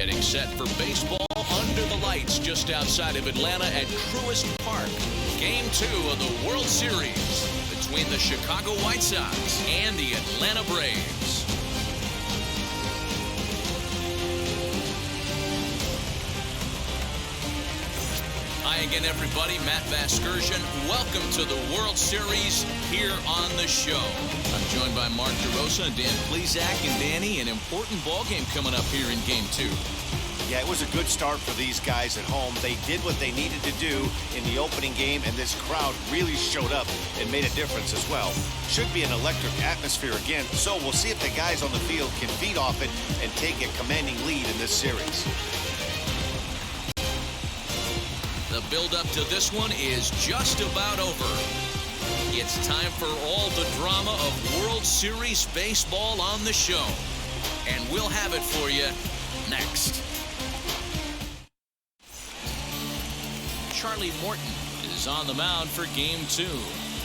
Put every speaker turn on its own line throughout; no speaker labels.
Getting set for baseball under the lights just outside of Atlanta at Truist Park. Game 2 of the World Series between the Chicago White Sox and the Atlanta Braves. Hi again, everybody. Matt Vasgersian. Welcome to the World Series here on the show. I'm joined by Mark DeRosa and Dan Plesac. And Danny, an important ball game coming up here in Game 2.
Yeah, it was a good start for these guys at home. They did what they needed to do in the opening game, and this crowd really showed up and made a difference as well. Should be an electric atmosphere again, so we'll see if the guys on the field can feed off it and take a commanding lead in this series.
The build-up to this one is just about over. It's time for all the drama of World Series baseball on the show. And we'll have it for you next. Charlie Morton is on the mound for Game 2.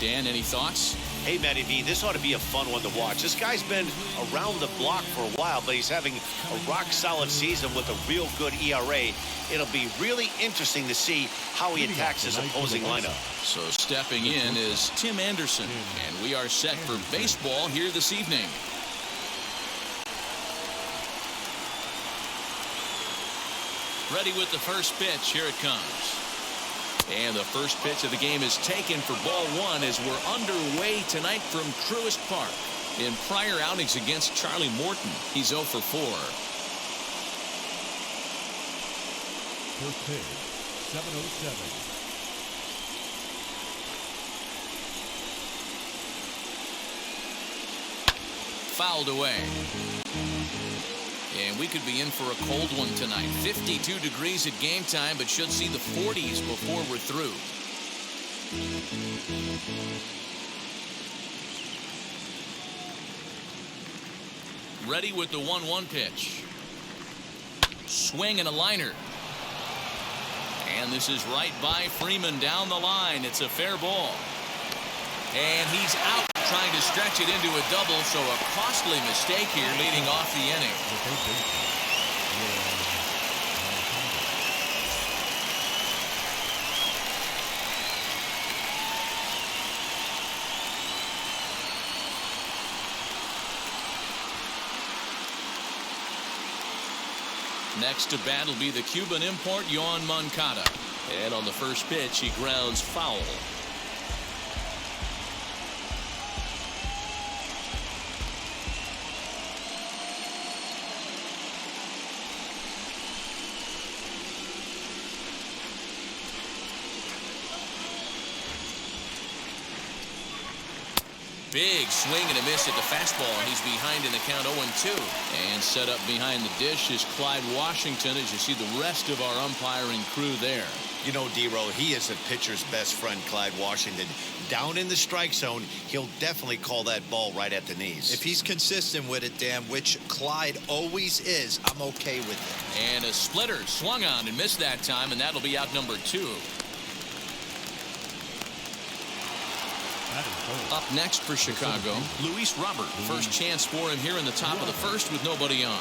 Dan, any thoughts?
Hey, Matty V, this ought to be a fun one to watch. This guy's been around the block for a while, but he's having a rock-solid season with a real good ERA. It'll be really interesting to see how he attacks his opposing lineup.
So stepping in is Tim Anderson, and we are set for baseball here this evening. Ready with the first pitch. Here it comes. And the first pitch of the game is taken for ball 1 as we're underway tonight from Truist Park. In prior outings against Charlie Morton, he's 0 for 4.
First pitch, 7:07.
Fouled away. And we could be in for a cold one tonight. 52 degrees at game time, but should see the 40s before we're through. Ready with the 1-1 pitch. Swing and a liner. And this is right by Freeman down the line. It's a fair ball. And he's out, trying to stretch it into a double, so a costly mistake here leading off the inning. Next to bat will be the Cuban import Johan Moncada. And on the first pitch, he grounds foul. Big swing and a miss at the fastball. He's behind in the count 0-2. And set up behind the dish is Clyde Washington, as you see the rest of our umpiring crew there.
You know, D-Row, he is a pitcher's best friend, Clyde Washington. Down in the strike zone, he'll definitely call that ball right at the knees.
If he's consistent with it, Dan, which Clyde always is, I'm okay with it.
And a splitter swung on and missed that time, and that'll be out number 2. Up next for Chicago, Luis Robert. First chance for him here in the top of the first with nobody on.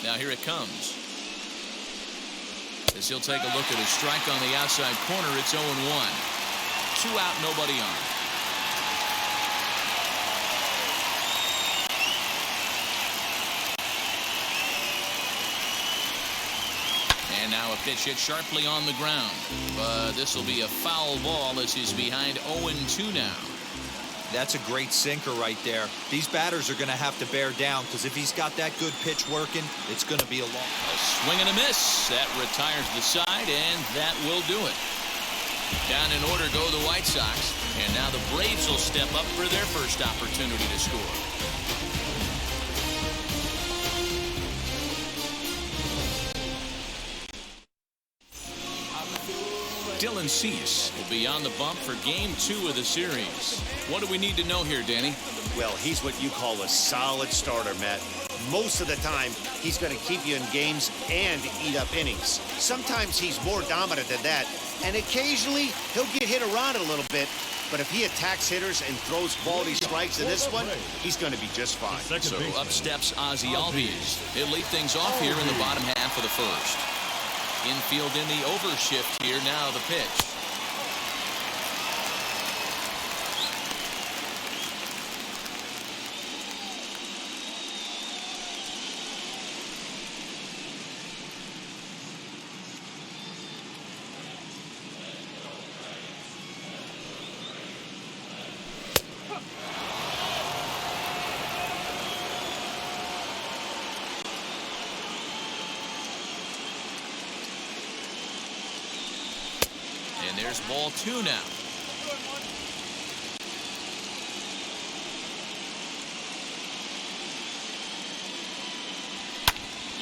Now here it comes. As he'll take a look at his strike on the outside corner, it's 0-1. 2 out, nobody on. And now a pitch hit sharply on the ground. But this will be a foul ball as he's behind 0-2 now.
That's a great sinker right there. These batters are going to have to bear down, because if he's got that good pitch working, it's going to be a long.
A swing and a miss. That retires the side, and that will do it. Down in order go the White Sox. And now the Braves will step up for their first opportunity to score. Dylan Cease will be on the bump for Game 2 of the series. What do we need to know here, Danny?
Well, he's what you call a solid starter, Matt. most of the time, he's going to keep you in games and eat up innings. Sometimes he's more dominant than that, and occasionally he'll get hit around a little bit. But if he attacks hitters and throws quality strikes in this one, he's going to be just fine.
So up steps Ozzie Albies. He'll lead things off here in the bottom half of the first. Infield in the overshift here. Now the pitch. And there's ball 2 now.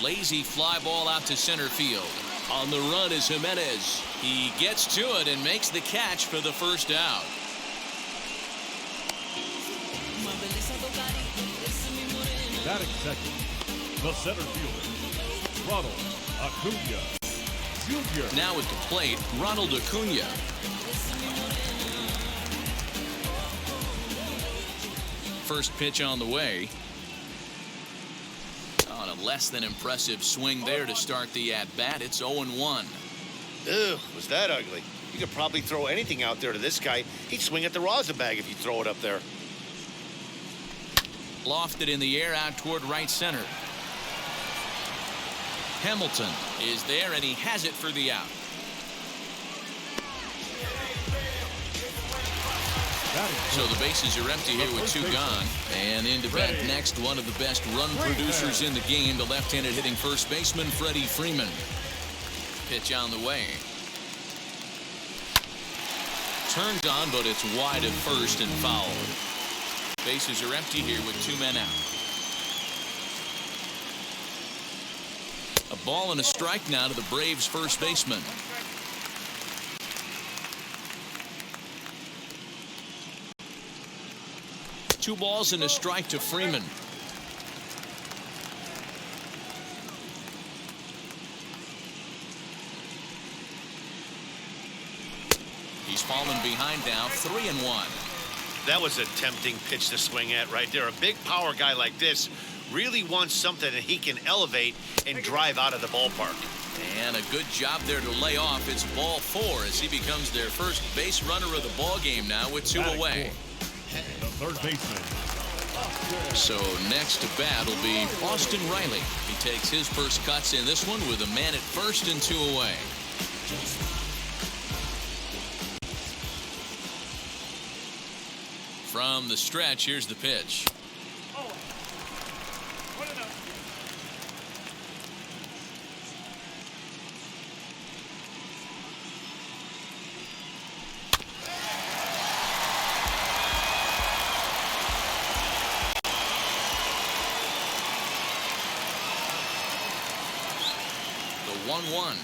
Lazy fly ball out to center field. On the run is Hernandez. He gets to it and makes the catch for the first out.
Batting second, the center fielder, Ronald Acuna Jr.
Now at the plate, Ronald Acuna. First pitch on the way. On a less than impressive swing there to start the at-bat. It's 0-1.
Ugh, was that ugly? You could probably throw anything out there to this guy. He'd swing at the rosin bag if you throw it up there.
Lofted in the air out toward right center. Hamilton is there, and he has it for the out. So the bases are empty here with 2 gone. And in to bat next, one of the best run producers in the game, the left-handed hitting first baseman, Freddie Freeman. Pitch on the way. Turned on, but it's wide at first and foul. Bases are empty here with 2 men out. A ball and a strike now to the Braves first baseman. Two balls and a strike to Freeman. He's fallen behind now, 3-1.
That was a tempting pitch to swing at right there. A big power guy like this really wants something that he can elevate and drive out of the ballpark.
And a good job there to lay off. It's ball 4 as he becomes their first base runner of the ball game now with 2 away.
The third baseman.
So next to bat will be Austin Reilly. He takes his first cuts in this one with a man at first and 2 away. From the stretch, here's the pitch. The 1-1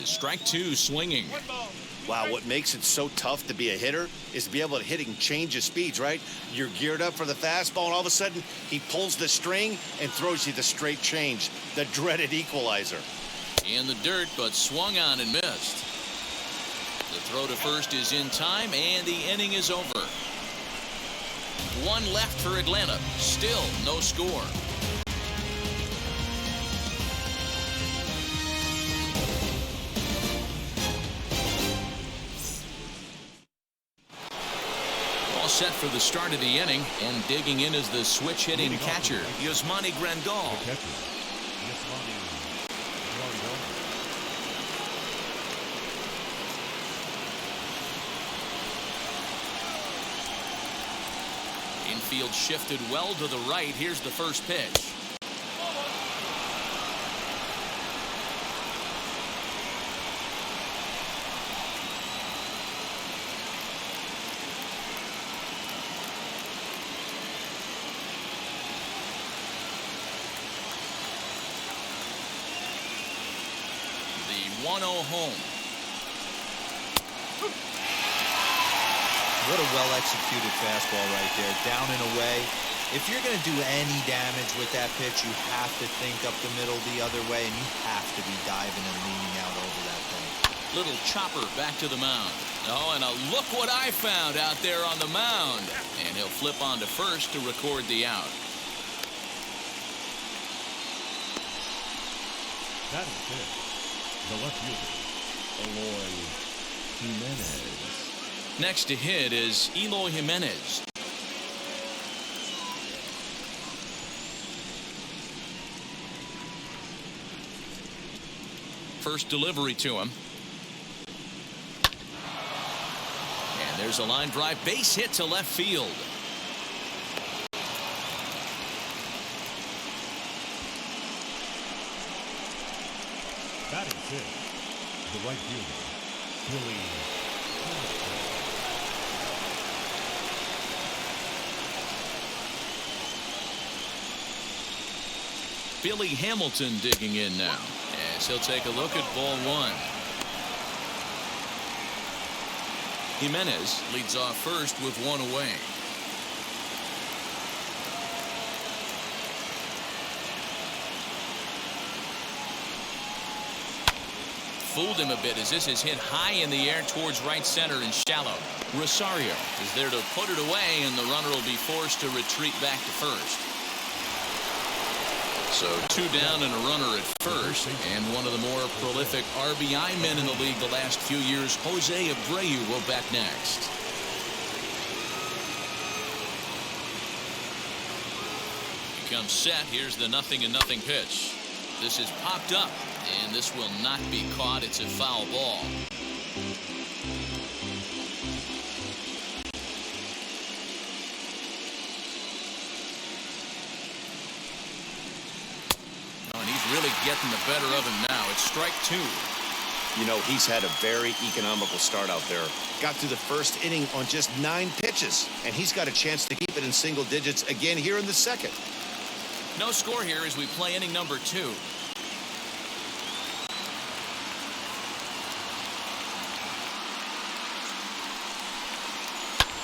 is strike 2 swinging.
Wow, what makes it so tough to be a hitter is to be able to hit and change the speeds, right? You're geared up for the fastball, and all of a sudden, he pulls the string and throws you the straight change, the dreaded equalizer.
In the dirt, but swung on and missed. The throw to first is in time, and the inning is over. 1 left for Atlanta. Still no score. Set for the start of the inning, and digging in is the switch hitting catcher, Yasmani Grandal. Infield shifted well to the right. Here's the first pitch. The 1-0 home.
What a well-executed fastball right there. Down and away. If you're going to do any damage with that pitch, you have to think up the middle the other way, and you have to be diving and leaning out over that thing.
Little chopper back to the mound. Oh, and look what I found out there on the mound. And he'll flip on to first to record the out.
That is it. The left fielder, Eloy Jimenez.
Next to hit is Eloy Jimenez. First delivery to him. And there's a line drive base hit to left field.
That is it. The right fielder, Billy.
Billy Hamilton digging in now. As he'll take a look at ball one. Jimenez leads off first with one away. Fooled him a bit as this is hit high in the air towards right center and shallow. Rosario is there to put it away, and the runner will be forced to retreat back to first. So 2 down and a runner at first, and one of the more prolific RBI men in the league the last few years, Jose Abreu, will bat next. He comes set. Here's the 0-0 pitch. This is popped up, and this will not be caught. It's a foul ball. Really getting the better of him now. It's strike 2.
You know, he's had a very economical start out there. Got through the first inning on just 9 pitches, and he's got a chance to keep it in single digits again here in the second.
No score here as we play inning number 2.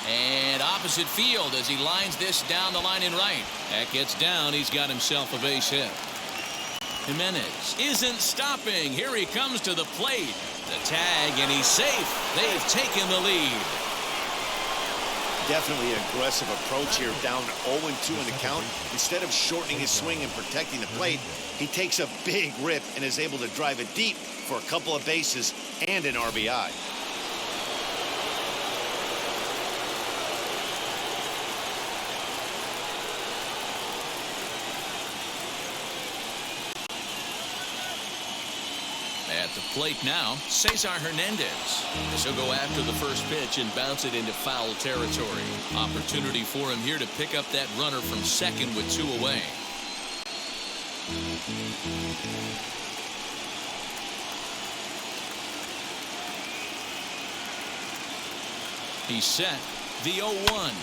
And opposite field as he lines this down the line in right. That gets down. He's got himself a base hit. Jimenez isn't stopping. Here he comes to the plate. The tag, and he's safe. They've taken the lead.
Definitely an aggressive approach here, down 0-2 in the count. Instead of shortening his swing and protecting the plate, he takes a big rip and is able to drive it deep for a couple of bases and an RBI.
At the plate now, Cesar Hernandez. He'll go after the first pitch and bounce it into foul territory. Opportunity for him here to pick up that runner from second with 2 away. He's set. The 0-1.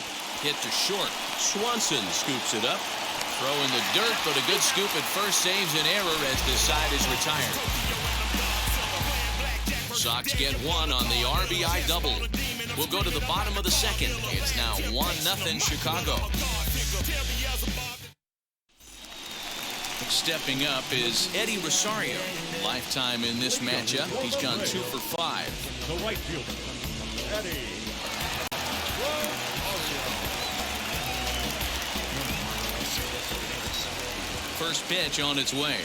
Hit to short. Swanson scoops it up. Throw in the dirt, but a good scoop at first saves an error as this side is retired. Sox get 1 on the RBI double. We'll go to the bottom of the second. It's now 1-0 Chicago. Stepping up is Eddie Rosario. Lifetime in this matchup. He's gone 2 for 5.
The right fielder, Eddie.
First pitch on its way.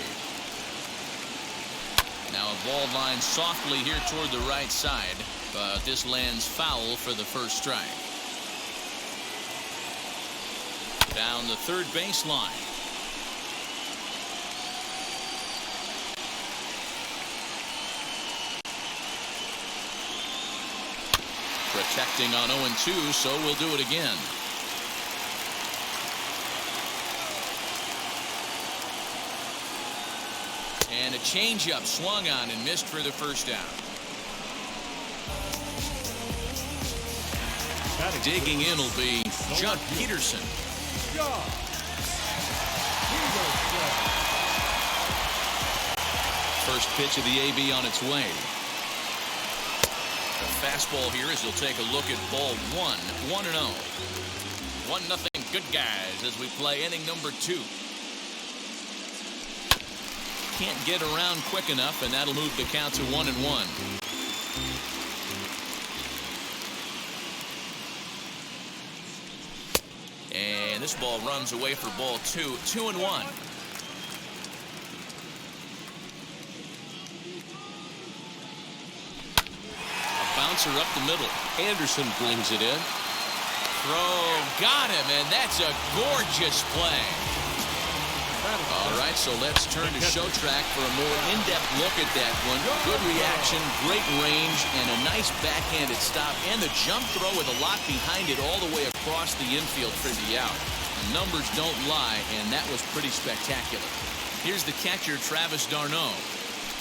Now a ball line softly here toward the right side, but this lands foul for the first strike. Down the third baseline. Protecting on 0-2, so we'll do it again. And a changeup swung on and missed for the first down. Digging in will be Judd Peterson. First pitch of the AB on its way. The fastball here as he'll take a look at ball 1. 1-0. 1-0 good guys as we play inning number 2. Can't get around quick enough, and that'll move the count to 1-1. And this ball runs away for ball 2. 2-1. Bouncer up the middle. Anderson brings it in. Throw, got him, and that's a gorgeous play. All right, so let's turn to show track for a more in-depth look at that one. Good reaction, great range, and a nice backhanded stop, and the jump throw with a lot behind it all the way across the infield for the out. The numbers don't lie, and that was pretty spectacular. Here's the catcher, Travis d'Arnaud.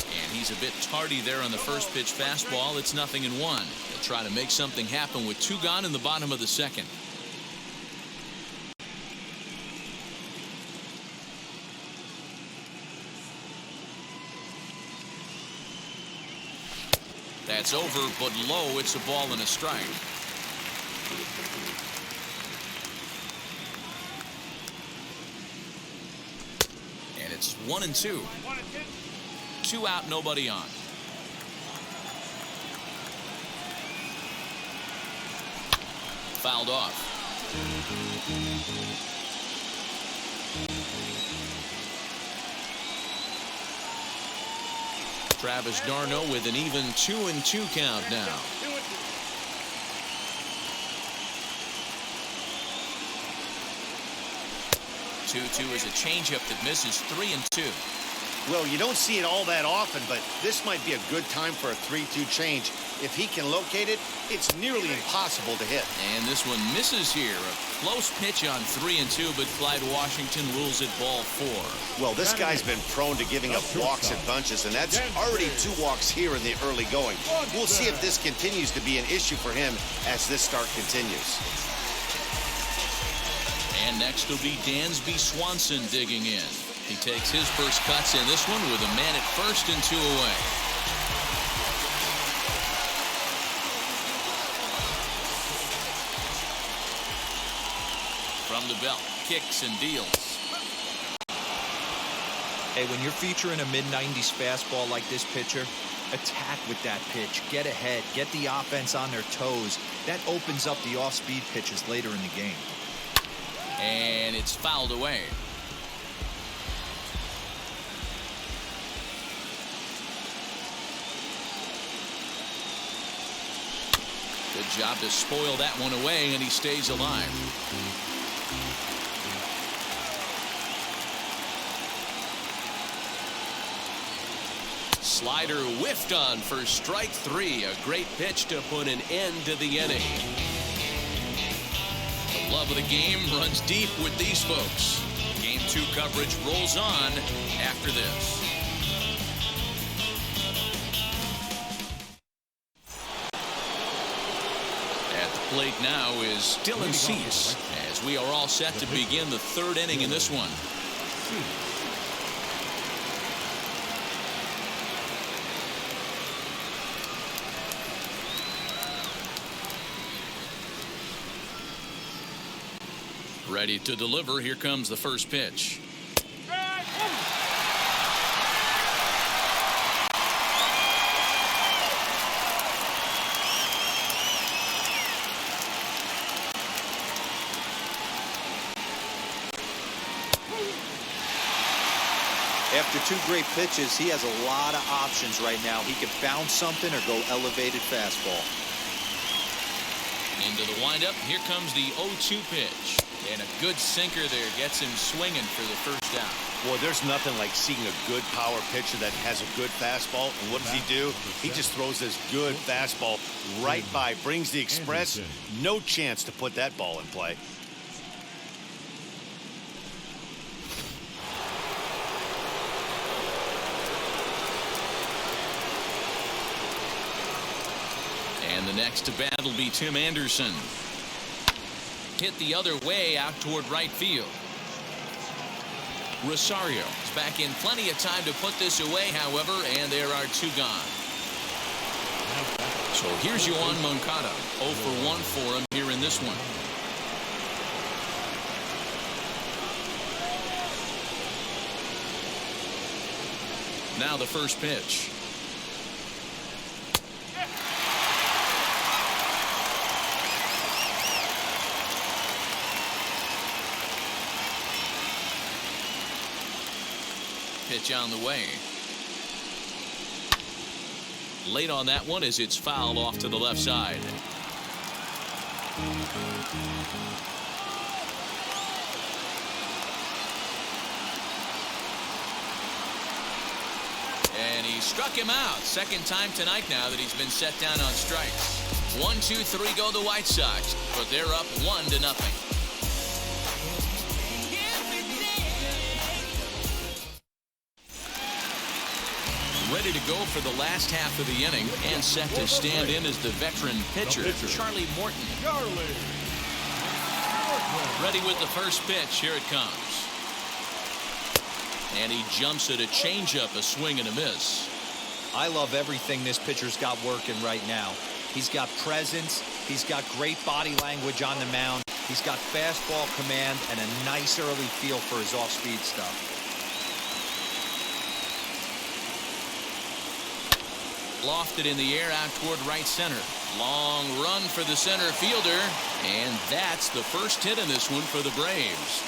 And he's a bit tardy there on the first pitch fastball. It's 0-1. They'll try to make something happen with 2 gone in the bottom of the second. That's over, but low. It's a ball and a strike. And it's 1-2. 2 out, nobody on. Fouled off. Travis d'Arnaud with an even 2-2 count now. 2-2 is a changeup that misses. 3-2.
Well, you don't see it all that often, but this might be a good time for a 3-2 change. If he can locate it, it's nearly impossible to hit.
And this one misses here. A close pitch on 3-2, but Clyde Washington rules it ball 4.
Well, this guy's been prone to giving up walks and bunches, and that's already 2 walks here in the early going. We'll see if this continues to be an issue for him as this start continues.
And next will be Dansby Swanson digging in. He takes his first cuts in this one with a man at first and 2 away. From the belt, kicks and deals.
Hey, when you're featuring a mid-90s fastball like this pitcher, attack with that pitch. Get ahead. Get the offense on their toes. That opens up the off-speed pitches later in the game.
And it's fouled away. Good job to spoil that one away, and he stays alive. Slider whiffed on for strike 3. A great pitch to put an end to the inning. The love of the game runs deep with these folks. Game 2 coverage rolls on after this. Plate now is Dylan Cease as we are all set to begin the 3rd inning in this one. Ready to deliver. Here comes the first pitch.
After 2 great pitches, he has a lot of options right now. He can bounce something or go elevated fastball.
Into the windup. Here comes the 0-2 pitch. And a good sinker there gets him swinging for the first out.
Boy, there's nothing like seeing a good power pitcher that has a good fastball. And what does he do? He just throws this good fastball right by, brings the express. No chance to put that ball in play.
And the next to bat will be Tim Anderson. Hit the other way out toward right field. Rosario is back in plenty of time to put this away, however, and there are 2 gone. So here's Johan Moncada. 0 for 1 for him here in this one. Now the first pitch. Pitch on the way. Late on that one as it's fouled off to the left side. And he struck him out. Second time tonight now that he's been set down on strikes. 1, 2, 3 go the White Sox, but they're up 1-0. Ready to go for the last half of the inning and set to stand in as the veteran pitcher, Charlie Morton. Ready with the first pitch. Here it comes. And he jumps at a changeup, a swing and a miss.
I love everything this pitcher's got working right now. He's got presence. He's got great body language on the mound. He's got fastball command and a nice early feel for his off-speed stuff.
Lofted in the air out toward right center. Long run for the center fielder. And that's the first hit in this one for the Braves.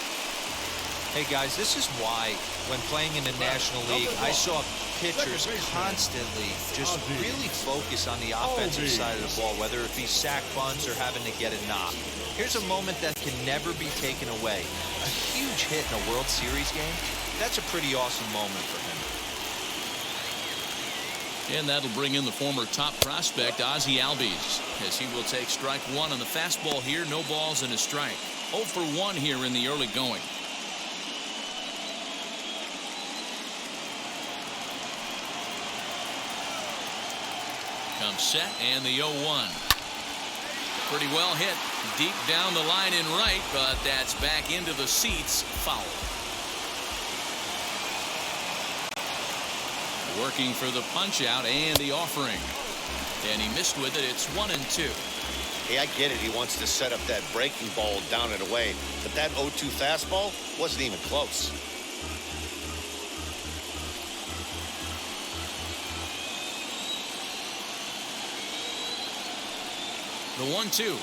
Hey guys, this is why when playing in the National League, I saw pitchers constantly just really focus on the offensive side of the ball, whether it be sac bunts or having to get a knock. Here's a moment that can never be taken away. A huge hit in a World Series game. That's a pretty awesome moment for him.
And that'll bring in the former top prospect, Ozzie Albies, as he will take strike one on the fastball here. No balls and a strike. 0 for 1 here in the early going. Comes set and the 0-1. Pretty well hit. Deep down the line in right, but that's back into the seats. Foul. Working for the punch out and the offering. And he missed with it. It's 1-2.
Hey, I get it. He wants to set up that breaking ball down and away. But that 0-2 fastball wasn't even close.
The 1-2.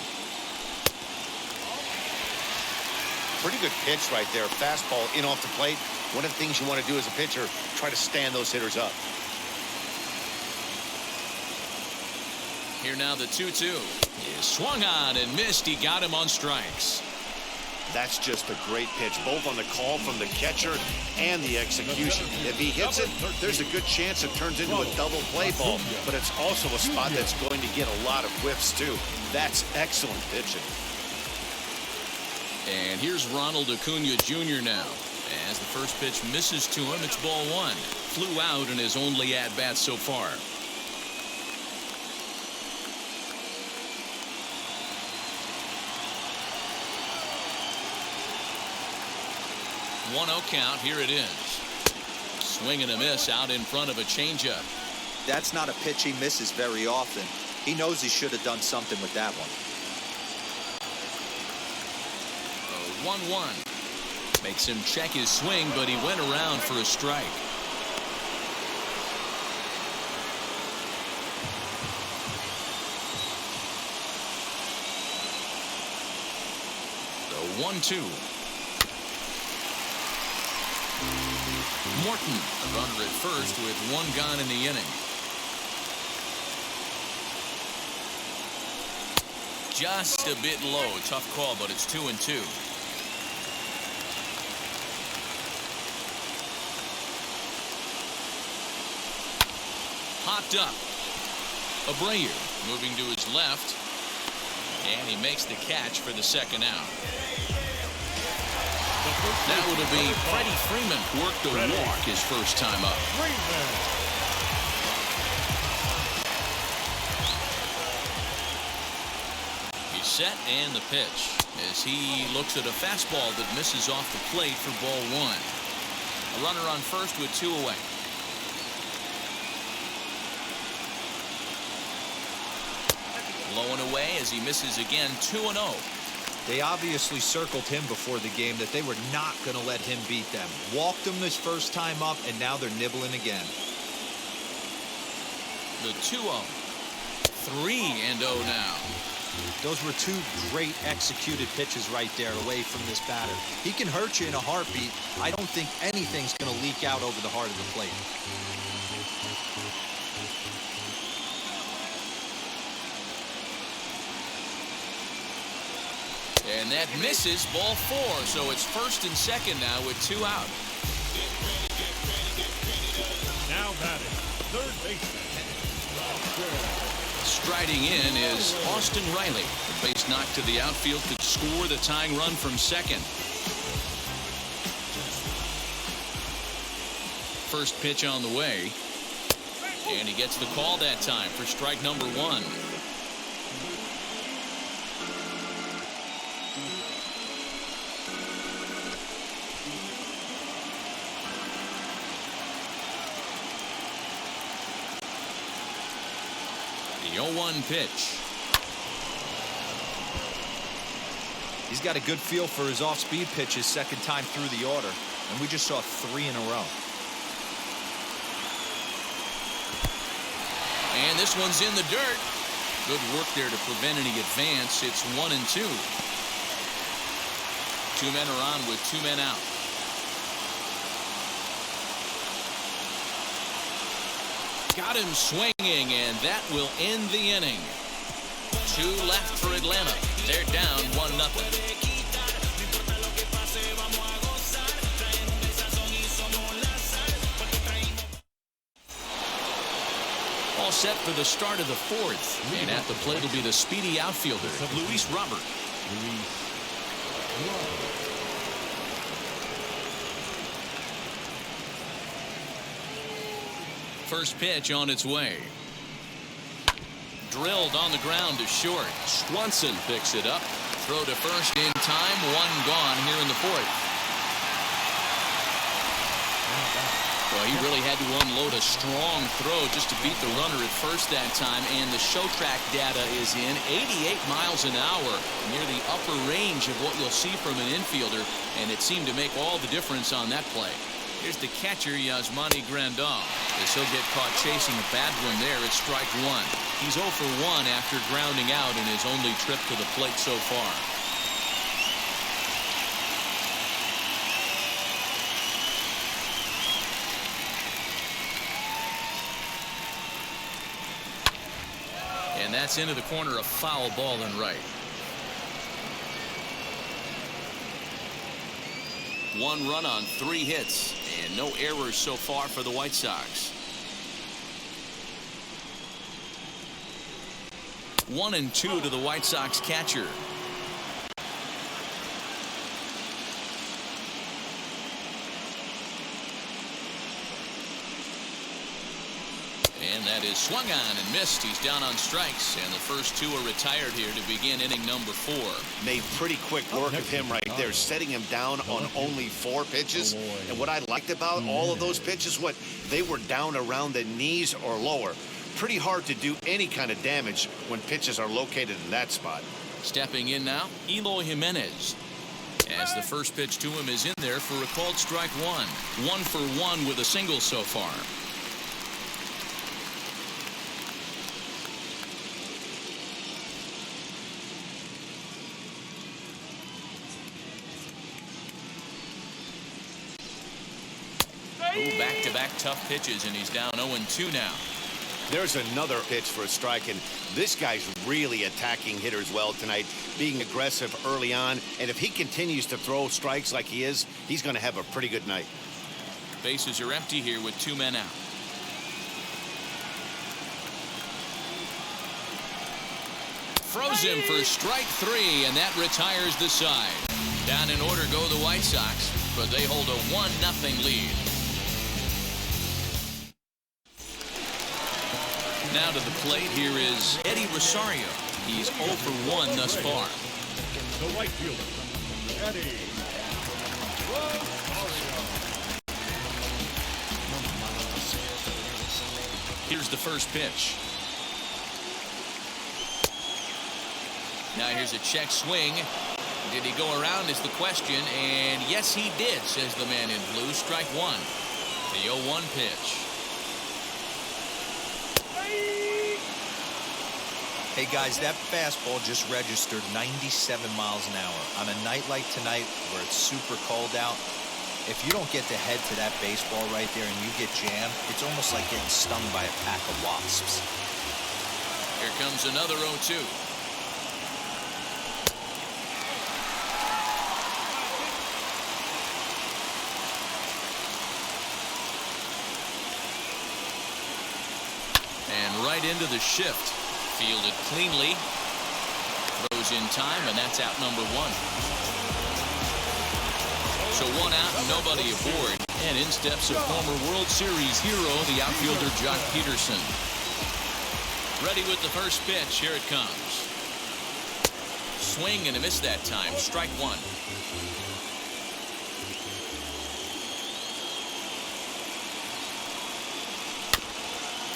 Pretty good pitch right there. Fastball in off the plate. One of the things you want to do as a pitcher, try to stand those hitters up.
Here now the 2-2. He swung on and missed. He got him on strikes.
That's just a great pitch, both on the call from the catcher and the execution. If he hits it, there's a good chance it turns into a double play ball, but it's also a spot that's going to get a lot of whiffs too. That's excellent pitching.
And here's Ronald Acuna Jr. now. As the first pitch misses to him, it's ball 1. Flew out in his only at-bat so far. One-0 count. Here it is. Swing and a miss out in front of a changeup.
That's not a pitch he misses very often. He knows he should have done something with that one.
1-1. Makes him check his swing, but he went around for a strike. The 1-2. Morton, a runner at first with 1 gone in the inning. Just a bit low. Tough call, but it's 2-2. Popped up. Abreu moving to his left. And he makes the catch for the second out. Now it'll be Freddie Freeman worked a walk his first time up. He's set and the pitch as he looks at a fastball that misses off the plate for ball 1. A runner on first with 2 away. Low and away as he misses again. 2-0.
They obviously circled him before the game that they were not going to let him beat them. Walked him this first time up, and now they're nibbling again.
The 2-0. 3-0 now.
Those were two great executed pitches right there away from this batter. He can hurt you in a heartbeat. I don't think anything's going to leak out over the heart of the plate.
And that misses, ball 4. So it's first and second now with 2 out.
Now batting, third baseman.
Striding in is Austin Reilly. The base knock to the outfield could score the tying run from second. First pitch on the way. And he gets the call that time for strike number 1. The 0-1 pitch.
He's got a good feel for his off-speed pitches second time through the order, and we just saw 3 in a row.
And this one's in the dirt. Good work there to prevent any advance. It's 1-2. 2 men are on with 2 men out. Got him swinging, and that will end the inning. 2 left for Atlanta. They're down 1-0. All set for the start of the 4th. And at the plate will be the speedy outfielder, Luis Robert. First pitch on its way. Drilled on the ground to short. Swanson picks it up. Throw to first in time. 1 gone here in the 4th. Well, he really had to unload a strong throw just to beat the runner at first that time. And the show track data is in. 88 miles an hour, near the upper range of what you'll see from an infielder. And it seemed to make all the difference on that play. Here's the catcher, Yasmani Grandal. As he'll get caught chasing a bad one there at strike 1. He's 0 for 1 after grounding out in his only trip to the plate so far. And that's into the corner, a foul ball and right. 1 run on 3 hits and no errors so far for the White Sox. 1-2 to the White Sox catcher. And that is swung on and missed. He's down on strikes, and the first 2 are retired here to begin inning number 4.
Made pretty quick work of him right there, setting him down on only 4 pitches. And what I liked about all of those pitches, they were down around the knees or lower. Pretty hard to do any kind of damage when pitches are located in that spot.
Stepping in now, Eloy Jimenez. As the first pitch to him is in there for a called strike 1. 1 for 1 with a single so far. Back-to-back tough pitches, and he's down 0-2 now.
There's another pitch for a strike, and this guy's really attacking hitters well tonight, being aggressive early on. And if he continues to throw strikes like he is, he's going to have a pretty good night.
Bases are empty here with 2 men out. Throws him for strike 3, and that retires the side. Down in order go the White Sox, but they hold a 1-0 lead. Now to the plate, here is Eddie Rosario. He's 0 for 1 thus far.
The right fielder, Eddie Rosario.
Here's the first pitch. Now here's a check swing. Did he go around is the question, and yes he did, says the man in blue. Strike 1. The 0-1 pitch.
Hey guys, that fastball just registered 97 miles an hour. On a night like tonight where it's super cold out, if you don't get the head to that baseball right there and you get jammed, it's almost like getting stung by a pack of wasps.
Here comes another 0-2. And right into the shift. Fielded cleanly. Throws in time, and that's out number 1. So 1 out and nobody aboard. And in steps a former World Series hero, the outfielder Jock Peterson. Ready with the first pitch. Here it comes. Swing and a miss that time. Strike 1.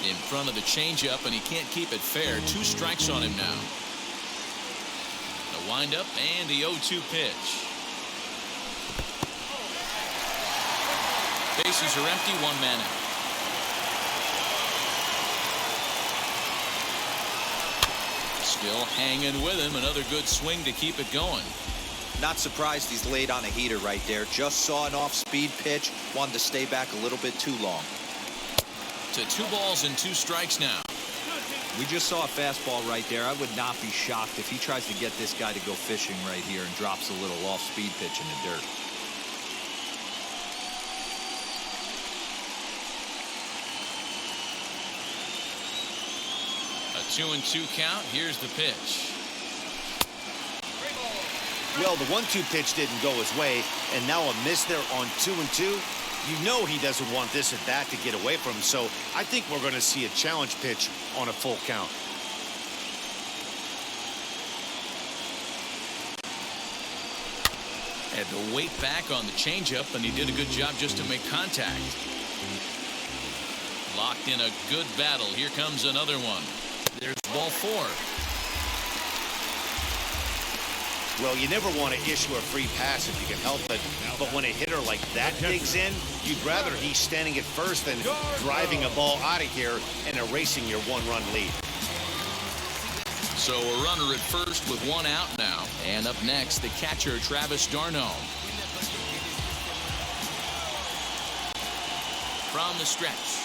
In front of the changeup, and he can't keep it fair. 2 strikes on him now. The windup and the 0-2 pitch. Bases are empty, 1 man out. Still hanging with him. Another good swing to keep it going.
Not surprised he's laid on a heater right there. Just saw an off-speed pitch. Wanted to stay back a little bit too long.
To 2 balls and 2 strikes now.
We just saw a fastball right there. I would not be shocked if he tries to get this guy to go fishing right here and drops a little off-speed pitch in the dirt.
A 2-2 count. Here's the pitch.
Well, the 1-2 pitch didn't go his way, and now a miss there on 2-2. You know he doesn't want this at bat to get away from him, so I think we're going to see a challenge pitch on a full count.
Had to wait back on the changeup, and he did a good job just to make contact. Locked in a good battle. Here comes another one. There's ball 4.
Well, you never want to issue a free pass if you can help it, but when a hitter like that digs in, you'd rather he's standing at first than driving a ball out of here and erasing your 1-run lead.
So a runner at first with 1 out now. And up next, the catcher, Travis d'Arnaud. From the stretch.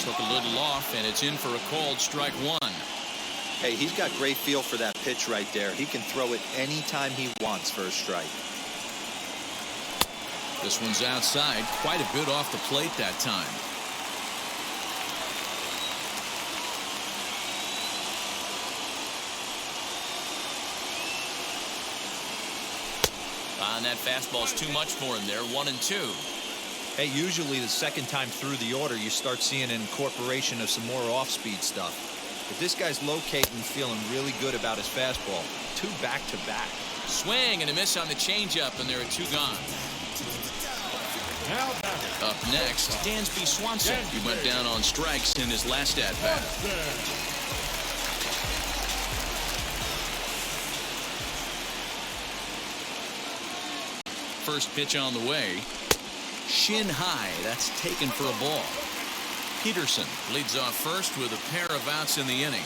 Took a little off, and it's in for a called strike 1.
Hey, he's got great feel for that pitch right there. He can throw it anytime he wants for a strike.
This one's outside, quite a bit off the plate that time. And that fastball's too much for him there. 1-2.
Hey, usually the second time through the order, you start seeing an incorporation of some more off-speed stuff. But this guy's locating, feeling really good about his fastball. 2 back-to-back.
Swing and a miss on the changeup, and there are 2 gone. Up next, Dansby Swanson. He went down on strikes in his last at-bat. First pitch on the way. Shin high. That's taken for a ball. Peterson leads off first with a pair of outs in the inning.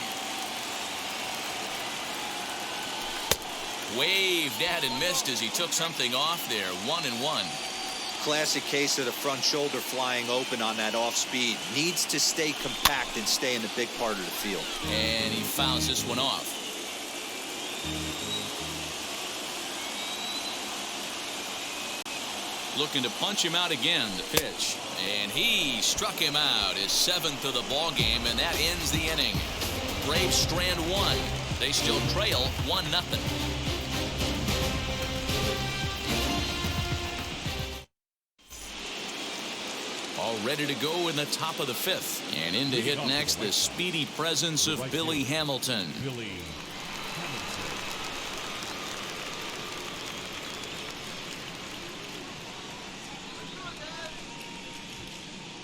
Waved at and missed as he took something off there. 1-1.
Classic case of the front shoulder flying open on that off speed. Needs to stay compact and stay in the big part of the field.
And he fouls this one off. Looking to punch him out again. The pitch. And he struck him out. His 7th of the ball game, and that ends the inning. Braves strand 1. They still trail 1-0. All ready to go in the top of the 5th. And in to hit next, the speedy presence of Billy Hamilton.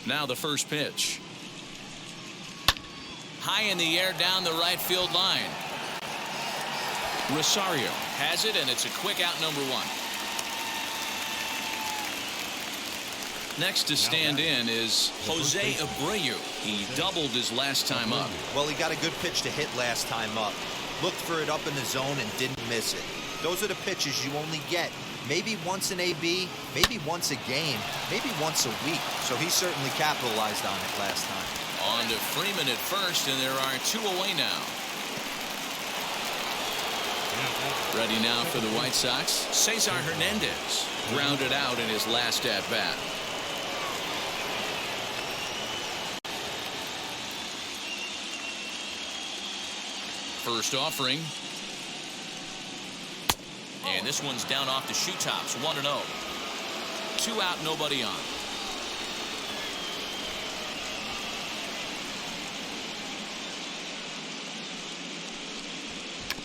Now the first pitch. High in the air down the right field line. Rosario has it, and it's a quick out, number 1. Next to stand in is Jose Abreu. He doubled his last time up.
Well, he got a good pitch to hit last time up. Looked for it up in the zone and didn't miss it. Those are the pitches you only get maybe once in AB, maybe once a game, maybe once a week. So he certainly capitalized on it last time.
On to Freeman at first, and there are 2 away now. Ready now for the White Sox, Cesar Hernandez. Grounded out in his last at-bat. First offering. And this one's down off the shoe tops, 1-0. 2 out, nobody on.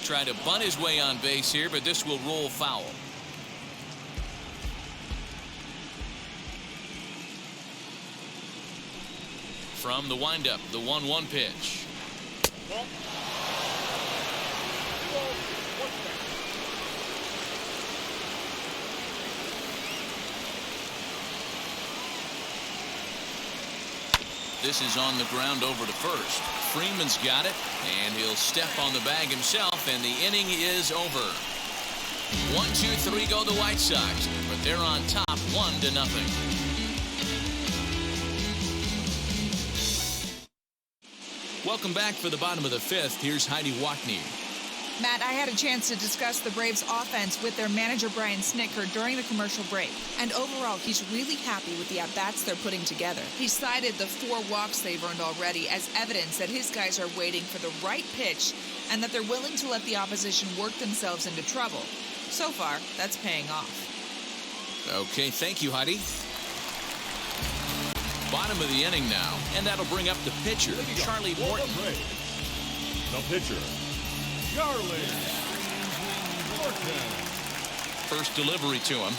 Try to bunt his way on base here, but this will roll foul. From the windup, the 1-1 pitch. This is on the ground over to first. Freeman's got it, and he'll step on the bag himself, and the inning is over. 1-2-3 go the White Sox, but they're on top 1-0. Welcome back for the bottom of the 5th. Here's Heidi Watney.
Matt, I had a chance to discuss the Braves' offense with their manager, Brian Snitker, during the commercial break. And overall, he's really happy with the at-bats they're putting together. He cited the 4 walks they've earned already as evidence that his guys are waiting for the right pitch and that they're willing to let the opposition work themselves into trouble. So far, that's paying off.
Okay, thank you, Heidi. Bottom of the inning now, and that'll bring up the pitcher, Charlie Morton.
The pitcher, Charlie Morton.
First delivery to him.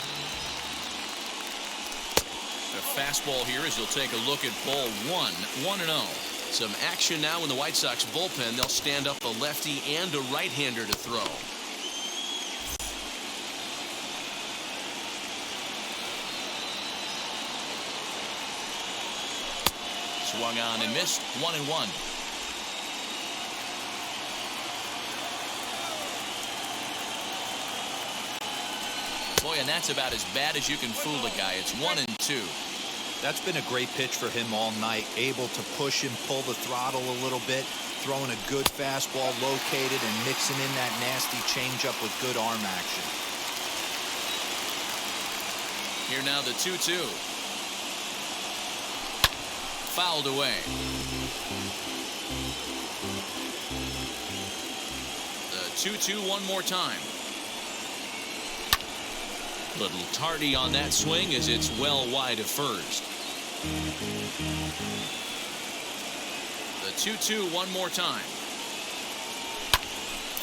A fastball here as he'll take a look at ball 1, 1-0. Some action now in the White Sox bullpen. They'll stand up a lefty and a right-hander to throw. Swung on and missed, 1-1. Boy, and that's about as bad as you can fool a guy. It's 1-2.
That's been a great pitch for him all night. Able to push and pull the throttle a little bit, throwing a good fastball located and mixing in that nasty changeup with good arm action.
Here now the 2-2. Fouled away. The 2-2 one more time. Little tardy on that swing as it's well wide of first. The 2-2 one more time.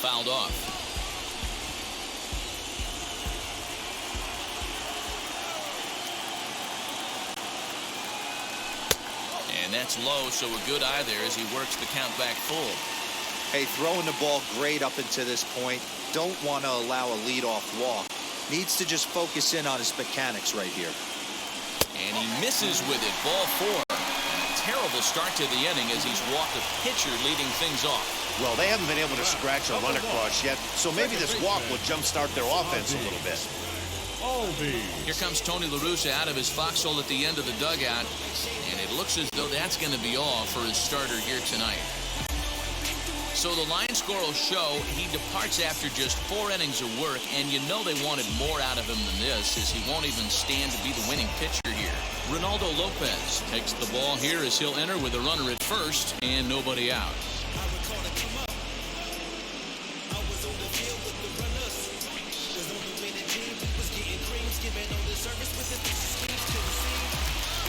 Fouled off. And that's low, so a good eye there as he works the count back full.
Hey, throwing the ball great up until this point. Don't want to allow a leadoff walk. Needs to just focus in on his mechanics right here.
And he misses with it. Ball 4. Terrible start to the inning as he's walked the pitcher leading things off.
Well, they haven't been able to scratch a run across yet, so maybe this walk will jumpstart their offense a little bit.
Here comes Tony La Russa out of his foxhole at the end of the dugout, and it looks as though that's going to be all for his starter here tonight. So the line score will show he departs after just 4 innings of work, and you know they wanted more out of him than this, as he won't even stand to be the winning pitcher here. Ronaldo Lopez takes the ball here as he'll enter with a runner at first and nobody out.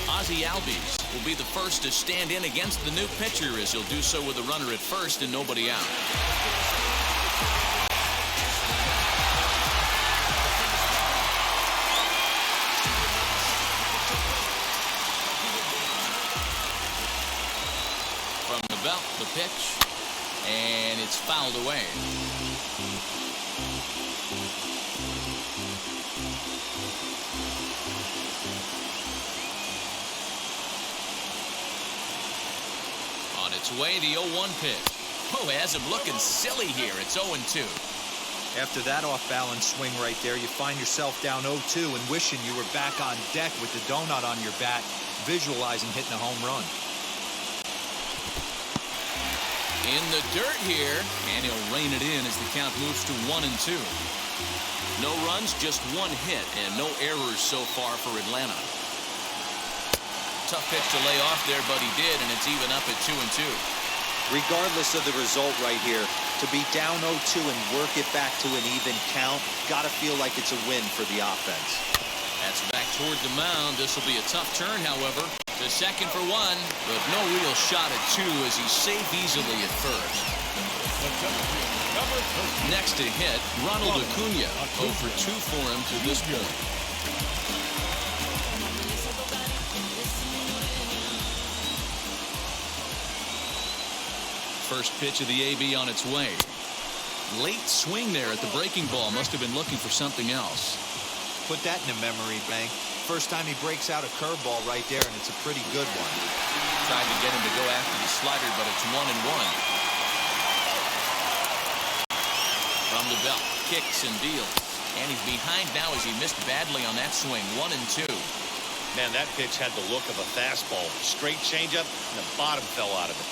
Ozzie Albies will be the first to stand in against the new pitcher as he'll do so with a runner at first and nobody out. From the belt, the pitch, and it's fouled away. its way, the 0-1 pitch. Oh, has him looking silly here. It's 0-2.
After that off-balance swing right there, you find yourself down 0-2 and wishing you were back on deck with the donut on your bat, visualizing hitting a home run.
In the dirt here, and he'll rein it in as the count moves to 1-2. No runs, just one hit, and no errors so far for Atlanta. Tough pitch to lay off there, but he did, and it's even up at 2-2.
Regardless of the result right here, to be down 0-2 and work it back to an even count, gotta feel like it's a win for the offense.
That's back toward the mound. This will be a tough turn, however. To second for one, but no real shot at two as he's safe easily at first. Next to hit, Ronald Acuna. 0 for 2 for him to this point. First pitch of the AB on its way. Late swing there at the breaking ball. Must have been looking for something else.
Put that in a memory bank. First time he breaks out a curveball right there, and it's a pretty good one.
Tried to get him to go after the slider, but it's 1-1. From the belt, kicks and deals. And he's behind now as he missed badly on that swing. 1-2.
Man, that pitch had the look of a fastball. Straight changeup, and the bottom fell out of it.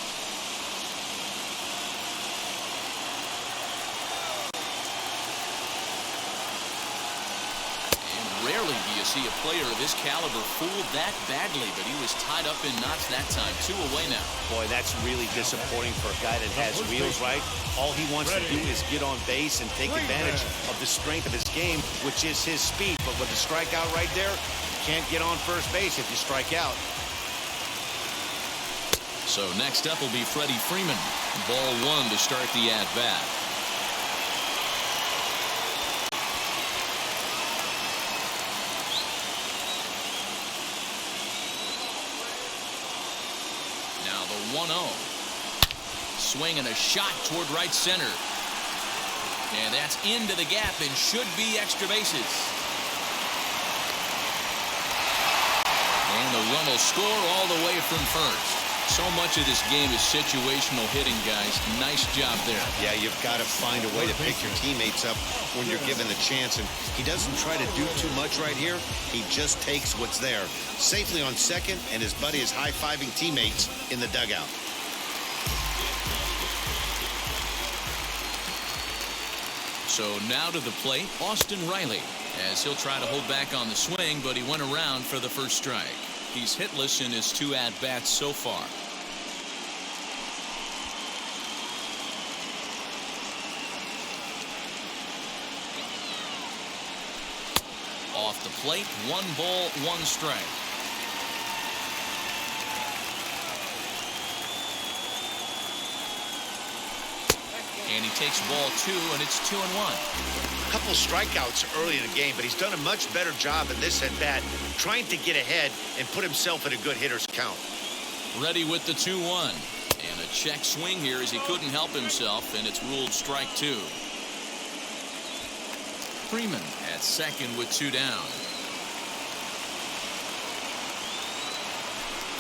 Rarely do you see a player of his caliber fooled that badly, but he was tied up in knots that time. 2 away now.
Boy, that's really disappointing for a guy that has wheels, right? All he wants to do is get on base and take advantage of the strength of his game, which is his speed. But with the strikeout right there, you can't get on first base if you strike out.
So next up will be Freddie Freeman. Ball 1 to start the at-bat. Now the 1-0. Swing and a shot toward right center. And that's into the gap and should be extra bases. And the run will score all the way from first. So much of this game is situational hitting, guys. Nice job there.
Yeah, you've got to find a way to pick your teammates up when you're given the chance. And he doesn't try to do too much right here. He just takes what's there. Safely on second, and his buddy is high-fiving teammates in the dugout.
So now to the plate, Austin Reilly, as he'll try to hold back on the swing, but he went around for the first strike. He's hitless in his 2 at-bats so far. Off the plate, 1 ball, 1 strike. And he takes ball 2, and it's 2-1.
A couple strikeouts early in the game, but he's done a much better job in this at-bat trying to get ahead and put himself in a good hitter's count.
Ready with the 2-1. And a check swing here as he couldn't help himself, and it's ruled strike 2. Freeman at second with 2 down.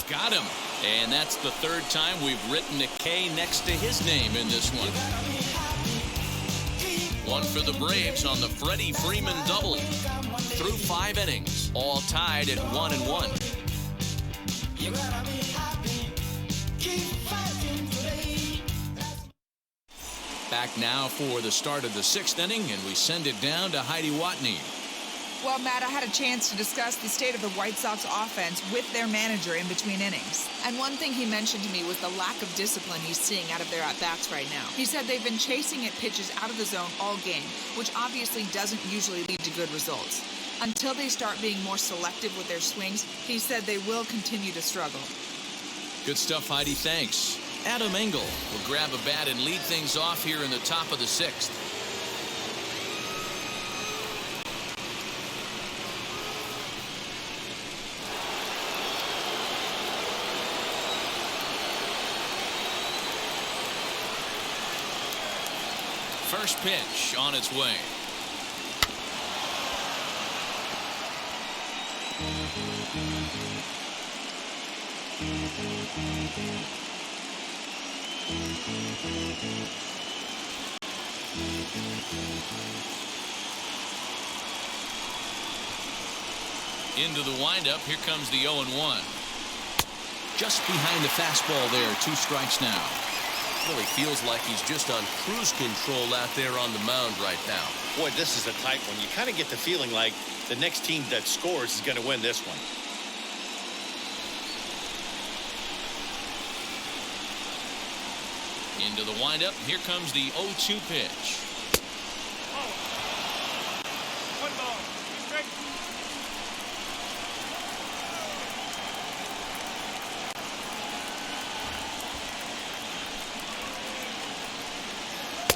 Got him. And that's the 3rd time we've written a K next to his name in this one. 1 for the Braves on the Freddie Freeman double. Through 5 innings, all tied at 1-1. Back now for the start of the 6th inning, and we send it down to Heidi Watney.
Well, Matt, I had a chance to discuss the state of the White Sox offense with their manager in between innings. And one thing he mentioned to me was the lack of discipline he's seeing out of their at-bats right now. He said they've been chasing at pitches out of the zone all game, which obviously doesn't usually lead to good results. Until they start being more selective with their swings, he said they will continue to struggle.
Good stuff, Heidi. Thanks. Adam Engel will grab a bat and lead things off here in the top of the 6th. First pitch on its way. Into the windup. Here comes the 0-1. Just behind the fastball there. 2 strikes now.
Really feels like he's just on cruise control out there on the mound right now.
Boy, this is a tight one. You kind of get the feeling like the next team that scores is going to win this one.
Into the windup. Here comes the 0-2 pitch.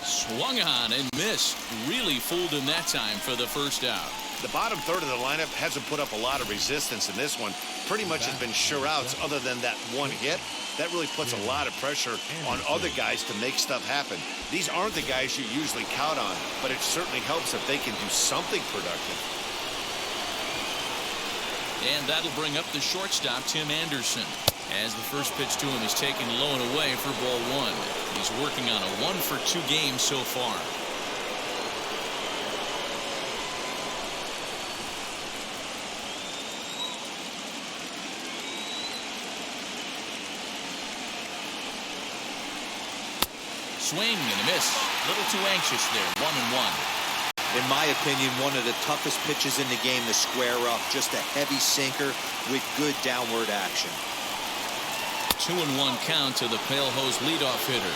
Swung on and missed. Really fooled him that time for the first out.
The bottom third of the lineup hasn't put up a lot of resistance in this one. Pretty much has been sure outs other than that one hit. That really puts a lot of pressure on other guys to make stuff happen. These aren't the guys you usually count on, but it certainly helps if they can do something productive.
And that'll bring up the shortstop, Tim Anderson. As the first pitch to him is taken low and away for ball 1. He's working on a 1-for-2 game so far. Swing and a miss. A little too anxious there. 1-1.
In my opinion, one of the toughest pitches in the game to square up. Just a heavy sinker with good downward action.
2-1 count to the Pale Hose leadoff hitter.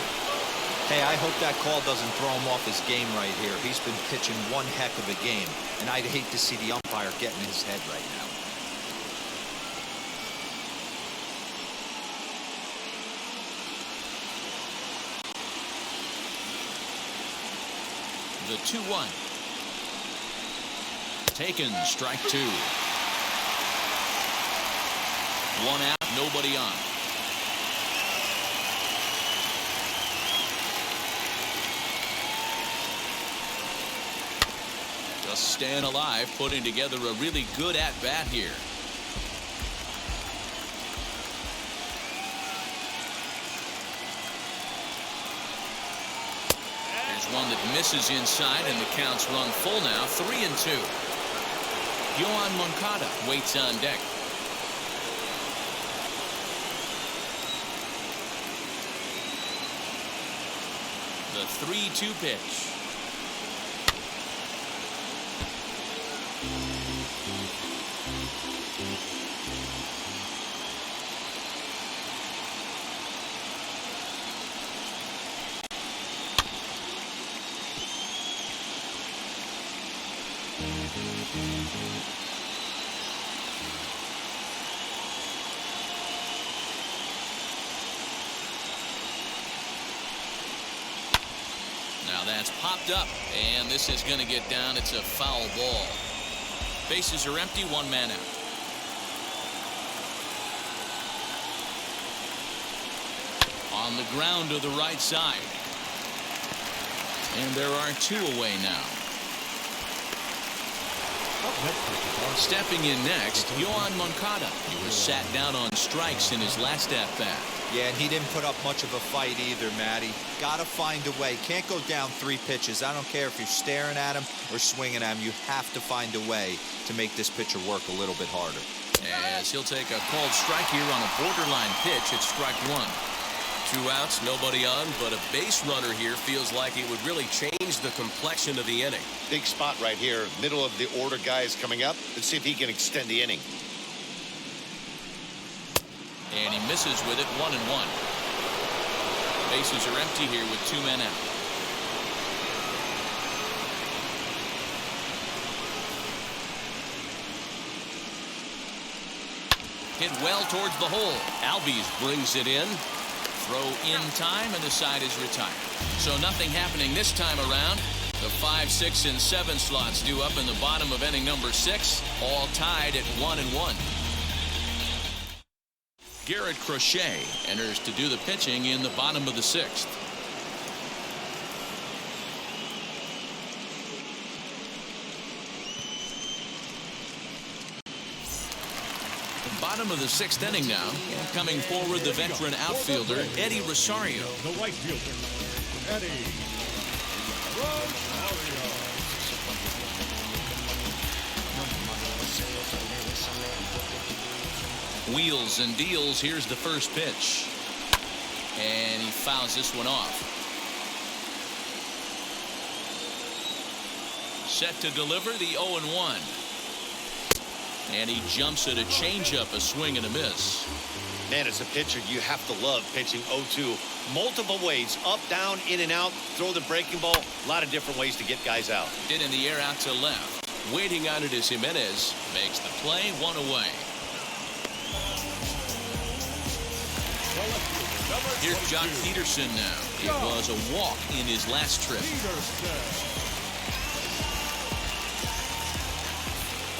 Hey, I hope that call doesn't throw him off his game right here. He's been pitching one heck of a game, and I'd hate to see the umpire get in his head right now.
The 2-1. Taken, strike 2. 1 out, nobody on. Just staying alive, putting together a really good at-bat here. There's one that misses inside, and the count's run full now. 3-2. Johan Moncada waits on deck. The 3-2 pitch. Now that's popped up, and this is going to get down. It's a foul ball. Bases are empty, 1 man out. On the ground to the right side. And there are 2 away now. Stepping in next, Johan Moncada. He was sat down on strikes in his last at-bat.
Yeah, and he didn't put up much of a fight either, Matty. Gotta find a way. Can't go down 3 pitches. I don't care if you're staring at him or swinging at him. You have to find a way to make this pitcher work a little bit harder.
As he'll take a called strike here on a borderline pitch at strike 1.
2 outs, nobody on, but a base runner here feels like it would really change the complexion of the inning.
Big spot right here. Middle of the order guy is coming up. Let's see if he can extend the inning.
And he misses with it. 1-1. Bases are empty here with 2 men out. Hit well towards the hole. Albies brings it in. Throw in time, and the side is retired. So nothing happening this time around. The 5, 6, and 7 slots due up in the bottom of inning number 6, all tied at 1-1. Garrett Crochet enters to do the pitching in the bottom of the 6th. Bottom of the 6th inning now. Coming forward, the veteran outfielder, Eddie Rosario.
The right fielder, Eddie Rosario.
Wheels and deals. Here's the first pitch. And he fouls this one off. Set to deliver the 0-1. And he jumps at a changeup, a swing and a miss.
Man, as a pitcher, you have to love pitching 0-2. Multiple ways, up, down, in and out, throw the breaking ball. A lot of different ways to get guys out.
Hit in the air out to left. Waiting on it is Jimenez. Makes the play, 1 away. Here's John Peterson now. It was a walk in his last trip.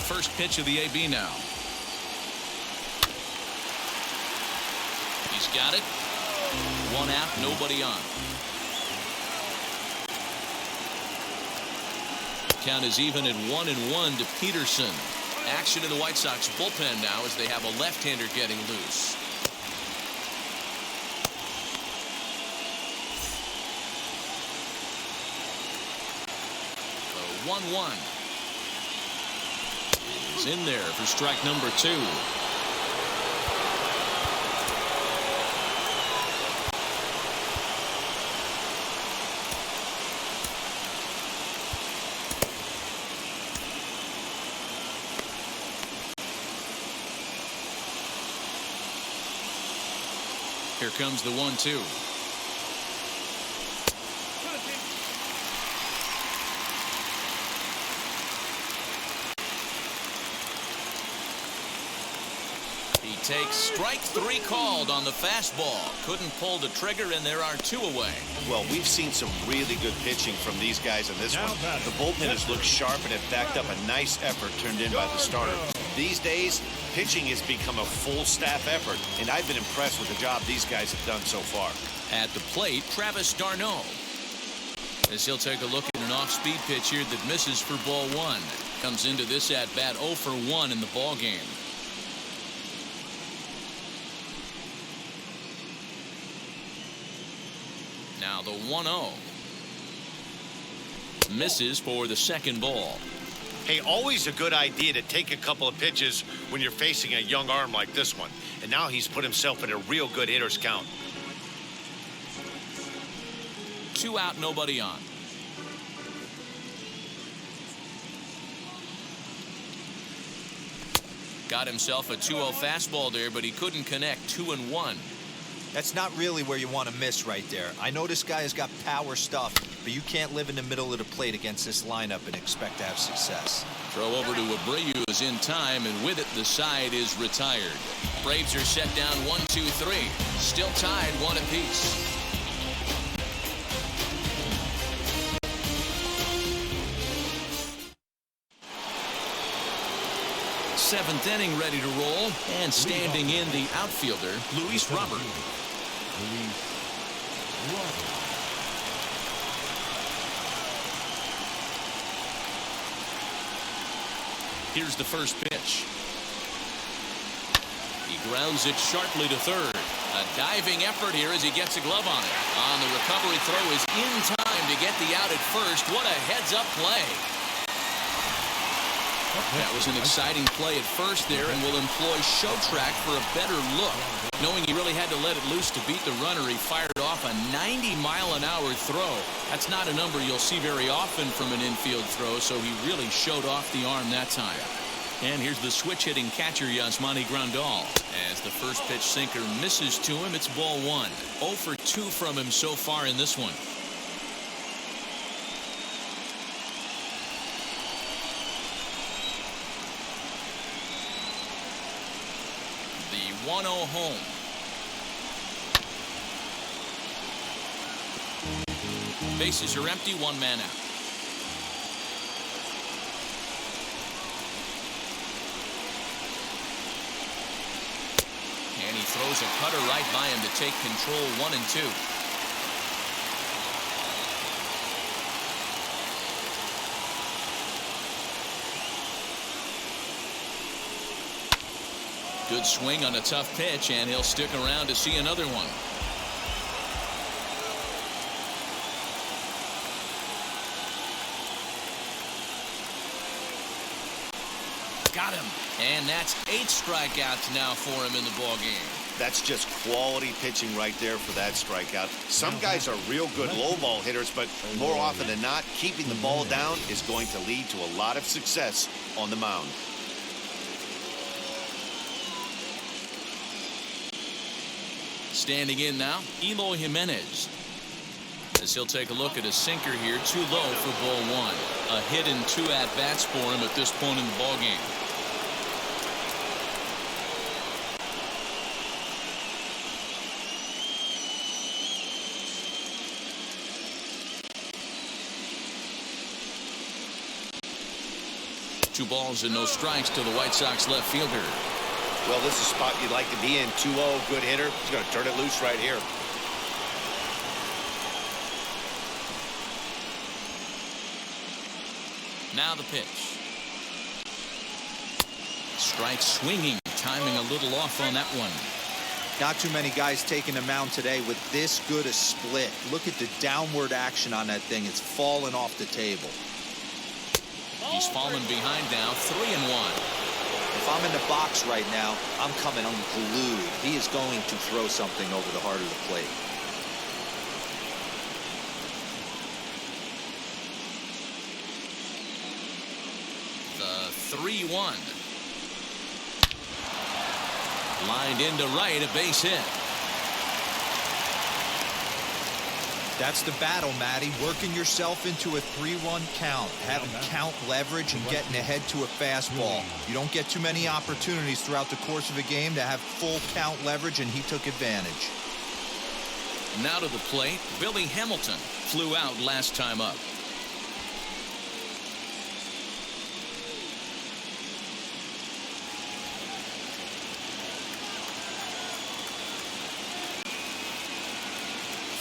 First pitch of the AB now. He's got it. 1 out, nobody on. Count is even at 1-1 to Peterson. Action in the White Sox bullpen now as they have a left-hander getting loose. The 1-1. He's in there for strike number 2. Here comes the 1-2. He takes strike 3 called on the fastball. Couldn't pull the trigger, and there are 2 away.
Well, we've seen some really good pitching from these guys in this one. The bullpen has looked sharp and it backed up a nice effort turned in by the starter. These days, pitching has become a full staff effort, and I've been impressed with the job these guys have done so far.
At the plate, Travis d'Arnaud. As he'll take a look at an off-speed pitch here that misses for ball 1. Comes into this at-bat 0 for 1 in the ball game. Now the 1-0. Misses for the second ball.
Hey, always a good idea to take a couple of pitches when you're facing a young arm like this one. And now he's put himself in a real good hitter's count.
2 out, nobody on. Got himself a 2-0 fastball there, but he couldn't connect. 2-1.
That's not really where you want to miss right there. I know this guy has got power stuff, but you can't live in the middle of the plate against this lineup and expect to have success.
Throw over to Abreu is in time, and with it, the side is retired. Braves are set down 1-2-3. Still tied 1 apiece. Seventh inning ready to roll, and standing in the outfielder, Luis Robert. Here's the first pitch. He grounds it sharply to third. A diving effort here as he gets a glove on it. On the recovery throw is in time to get the out at first. What a heads-up play. That was an exciting play at first there, and will employ show track for a better look. Knowing he really had to let it loose to beat the runner, he fired off a 90-mile-an-hour throw. That's not a number you'll see very often from an infield throw, so he really showed off the arm that time. And here's the switch-hitting catcher, Yasmani Grandal. As the first pitch sinker misses to him, it's ball 1. 0 for 2 from him so far in this one. The 1-0 home. Bases are empty, 1 man out. And he throws a cutter right by him to take control. 1-2. Good swing on a tough pitch, and he'll stick around to see another one. Got him. And that's 8 strikeouts now for him in the ballgame.
That's just quality pitching right there for that strikeout. Some guys are real good low ball hitters, but more often than not, keeping the ball down is going to lead to a lot of success on the mound.
Standing in now, Eloy Jimenez. As he'll take a look at a sinker here, too low for ball 1. A hit and 2 at-bats for him at this point in the ballgame. Two balls and no strikes to the White Sox left fielder.
Well, this is a spot you'd like to be in. 2-0, good hitter. He's going to turn it loose right here.
Now the pitch. Strike swinging, timing a little off on that one.
Not too many guys taking the mound today with this good a split. Look at the downward action on that thing. It's falling off the table.
He's fallen behind now, 3-1.
If I'm in the box right now, I'm coming unglued. He is going to throw something over the heart of the plate.
The 3-1. Lined into right, a base hit.
That's the battle, Matty. Working yourself into a 3-1 count, having count leverage and getting ahead to a fastball. You don't get too many opportunities throughout the course of a game to have full count leverage, and he took advantage.
Now to the plate, Billy Hamilton flew out last time up.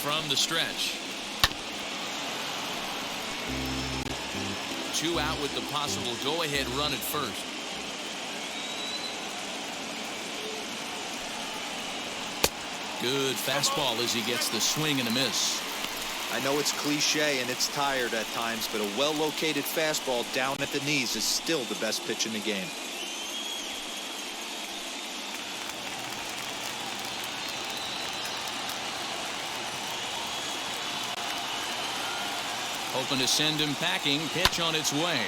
From the stretch. 2 out with the possible go-ahead run at first. Good fastball as he gets the swing and a miss.
I know it's cliche and it's tired at times, but a well-located fastball down at the knees is still the best pitch in the game.
Hoping to send him packing. Pitch on its way.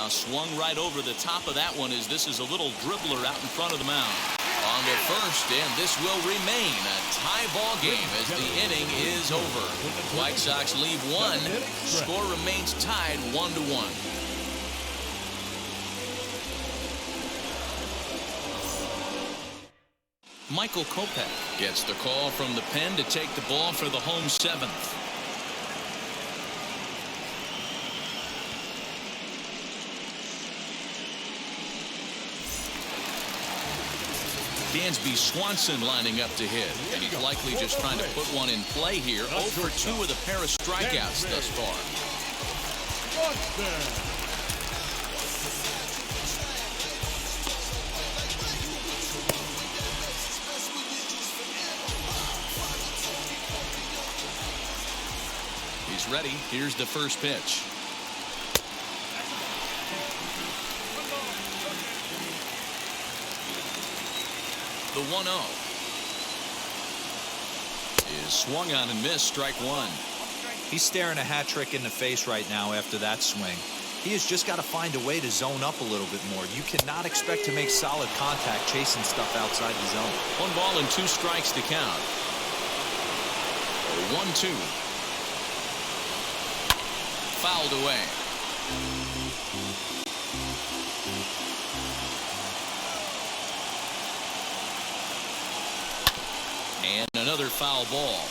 Swung right over the top of that one as this is a little dribbler out in front of the mound. On the first, and this will remain a tie ball game as the inning is over. White Sox leave 1. Score remains tied 1-1. Michael Kopech gets the call from the pen to take the ball for the home 7th. Dansby Swanson lining up to hit, and he's likely just trying to put one in play here. 0 for 2 with a pair of strikeouts thus far. He's ready. Here's the first pitch. The 1-0 is swung on and missed. Strike 1.
He's staring a hat trick in the face right now after that swing. He has just got to find a way to zone up a little bit more. You cannot expect to make solid contact chasing stuff outside the zone.
1 ball and 2 strikes to count. 1-2. Fouled away. And another foul ball.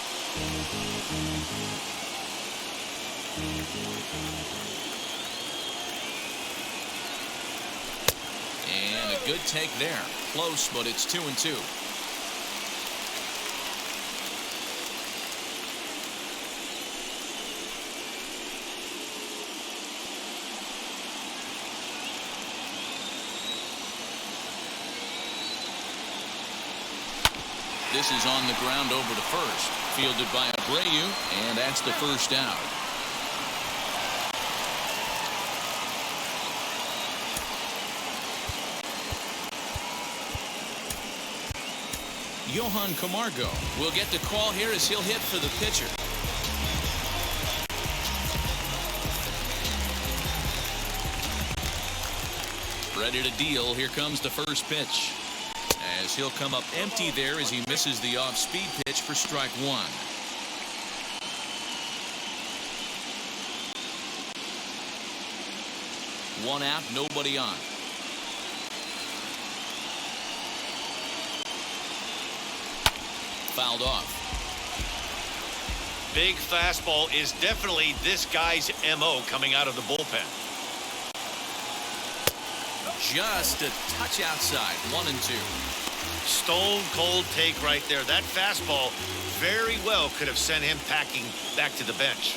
And a good take there. Close, but it's 2-2. This is on the ground over to first. Fielded by Abreu, and that's the first out. Johan Camargo will get the call here as he'll hit for the pitcher. Ready to deal. Here comes the first pitch. As he'll come up empty there as he misses the off-speed pitch for strike one. One out, nobody on. Fouled off.
Big fastball is definitely this guy's MO coming out of the bullpen.
Just a touch outside. 1-2.
Stone cold take right there. That fastball very well could have sent him packing back to the bench.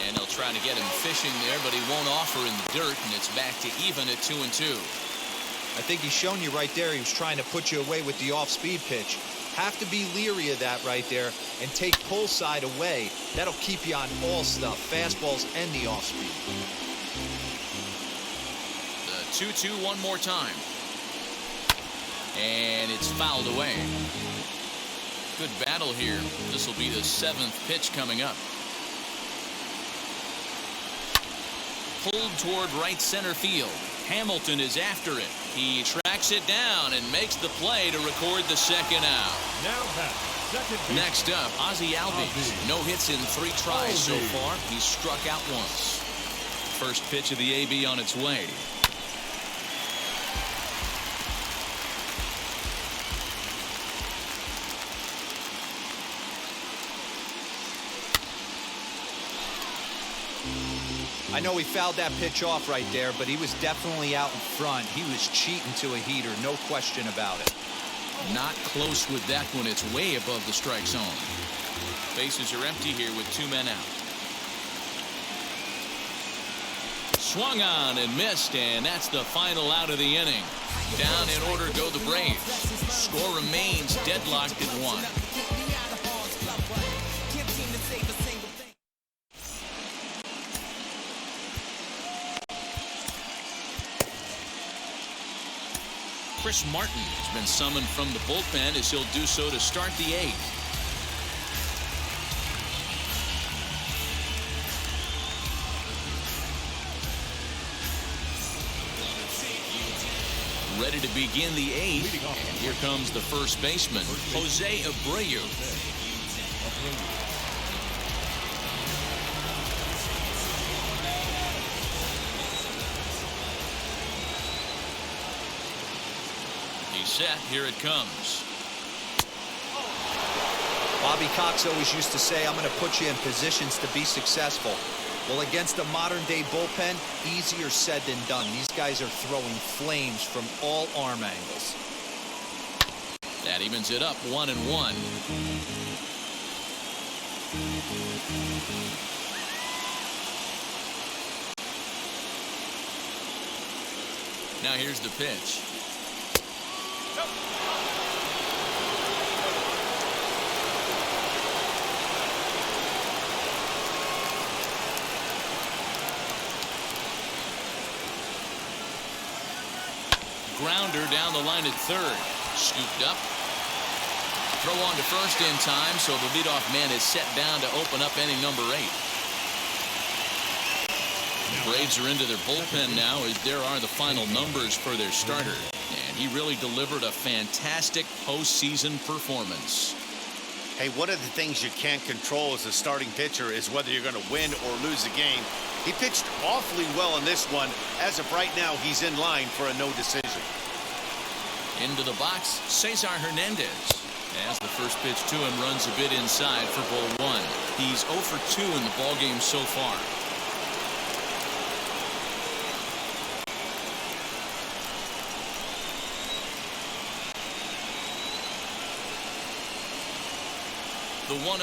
And they'll try to get him fishing there, but he won't offer in the dirt, and it's back to even at 2-2.
I think he's shown you right there he was trying to put you away with the off-speed pitch. Have to be leery of that right there and take pull side away. That'll keep you on all stuff, fastballs and the off-speed.
The 2-2 one more time. And it's fouled away. Good battle here. This will be the 7th pitch coming up. Pulled toward right center field. Hamilton is after it. He tracks it down and makes the play to record the second out.
Now back, second base.
Next up, Ozzie Albies. No hits in 3 tries so far. He's struck out once. First pitch of the AB on its way.
I know he fouled that pitch off right there, but he was definitely out in front. He was cheating to a heater, no question about it.
Not close with that one. It's way above the strike zone. Bases are empty here with 2 men out. Swung on and missed, and that's the final out of the inning. Down in order go the Braves. Score remains deadlocked at 1. Chris Martin has been summoned from the bullpen as he'll do so to start the 8th. Ready to begin the 8th. And here comes the first baseman, Jose Abreu. Set. Here it comes.
Bobby Cox always used to say, I'm going to put you in positions to be successful. Well, against a modern-day bullpen, easier said than done. These guys are throwing flames from all arm angles.
That evens it up 1-1. Now here's the pitch. Grounder down the line at third. Scooped up. Throw on to first in time, so the leadoff man is set down to open up inning number 8. Braves are into their bullpen now as there are the final numbers for their starter. And he really delivered a fantastic postseason performance.
Hey, one of the things you can't control as a starting pitcher is whether you're going to win or lose a game. He pitched awfully well in this one. As of right now, he's in line for a no decision.
Into the box, Cesar Hernandez. As the first pitch to him runs a bit inside for ball 1. He's 0 for 2 in the ballgame so far. The 1-0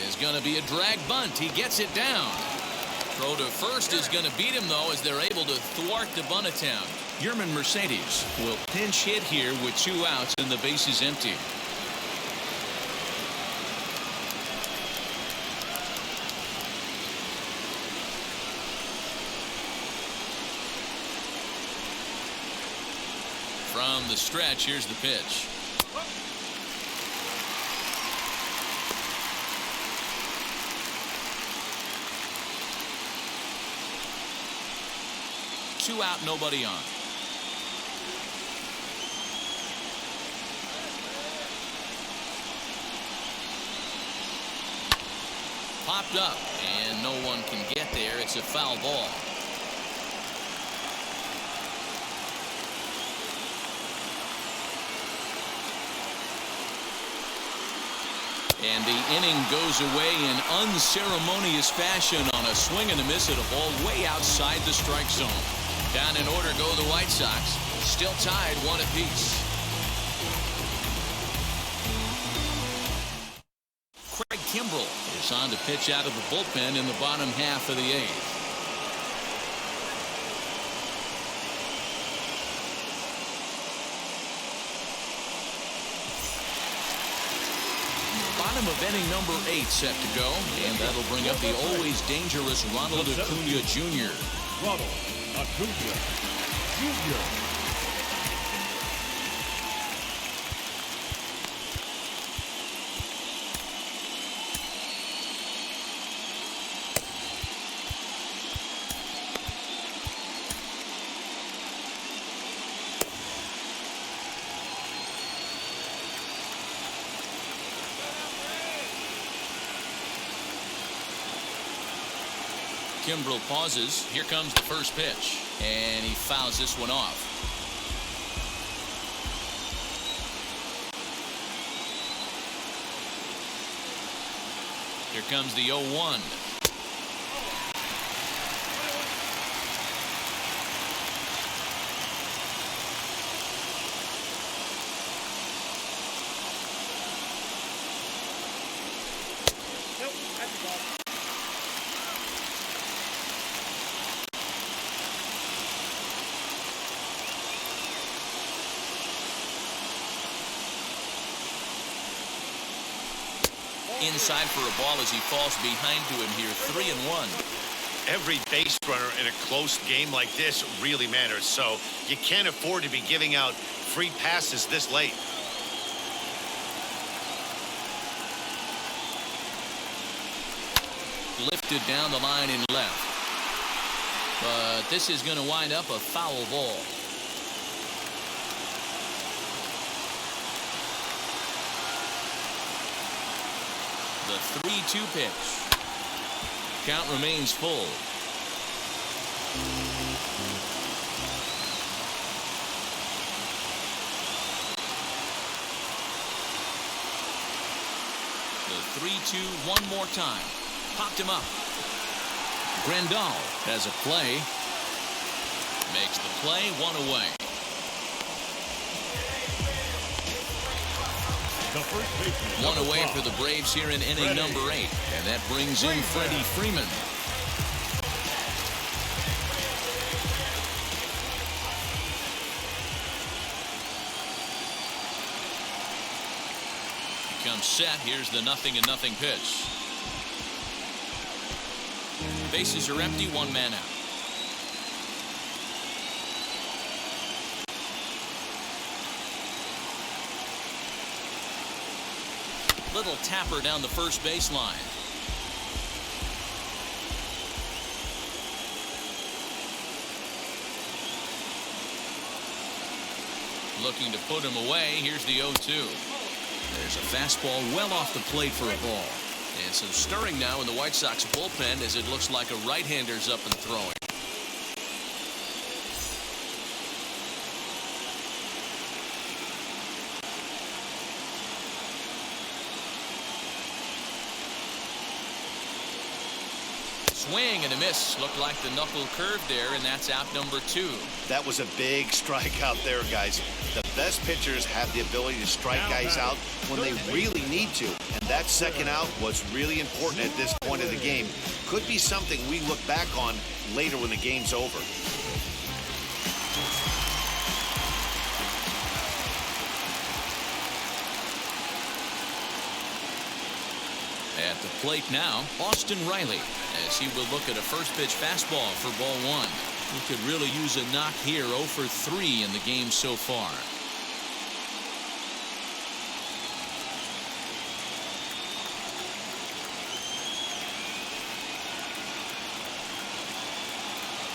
is going to be a drag bunt. He gets it down. Throw to first is going to beat him, though, as they're able to thwart the bunt attempt. Yerman Mercedes will pinch hit here with 2 outs and the bases empty. From the stretch, here's the pitch. Two out, nobody on. Popped up, and no one can get there. It's a foul ball. And the inning goes away in unceremonious fashion on a swing and a miss at a ball way outside the strike zone. Down in order go the White Sox. Still tied 1 apiece. Craig Kimbrell is on to pitch out of the bullpen in the bottom half of the 8th. Bottom of inning number 8 set to go, and that'll bring up the always dangerous Ronald Acuna Jr.
Ronald Acuna Jr.
Kimbrell pauses. Here comes the first pitch, and he fouls this one off. Here comes the 0-1. Inside for a ball as he falls behind to him here. 3-1.
Every base runner in a close game like this really matters, so you can't afford to be giving out free passes this late.
Lifted down the line in left, but this is going to wind up a foul ball. The 3-2 pitch. Count remains full. The 3-2 one more time. Popped him up. Grandal has a play. Makes the play, 1 away. One away for the Braves here in inning number 8, and that brings in Freddie Freeman. He comes set. Here's the 0-0 pitch. Bases are empty, 1 man out. Little tapper down the first baseline. Looking to put him away. Here's the 0-2. There's a fastball well off the plate for a ball. And some stirring now in the White Sox bullpen as it looks like a right-hander's up and throwing. Swing and a miss. Looked like the knuckle curve there, and that's out number 2.
That was a big strikeout there, guys. The best pitchers have the ability to strike guys out when they really need to. And that second out was really important at this point of the game. Could be something we look back on later when the game's over.
At the plate now, Austin Reilly, as he will look at a first pitch fastball for ball 1. He could really use a knock here. 0 for 3 in the game so far.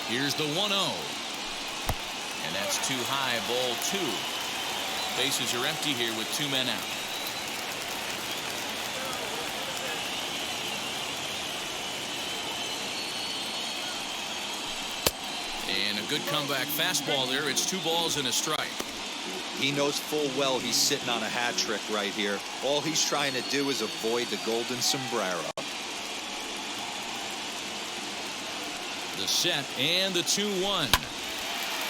Here's the 1-0. And that's too high, ball 2. Bases are empty here with 2 men out. And a good comeback fastball there. It's 2 balls and a strike.
He knows full well he's sitting on a hat trick right here. All he's trying to do is avoid the golden sombrero.
The set and the 2-1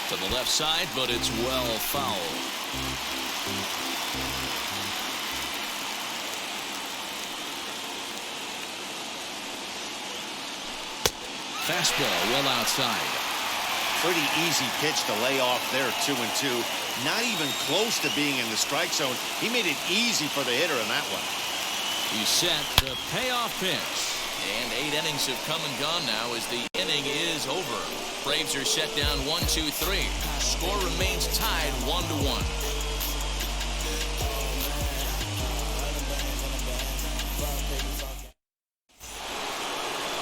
to the left side, but it's well fouled. Fastball well outside.
Pretty easy pitch to lay off there, 2-2. Not even close to being in the strike zone. He made it easy for the hitter in that one.
He's set the payoff pitch. And 8 innings have come and gone now as the inning is over. Braves are set down 1-2-3. Score remains tied 1-1.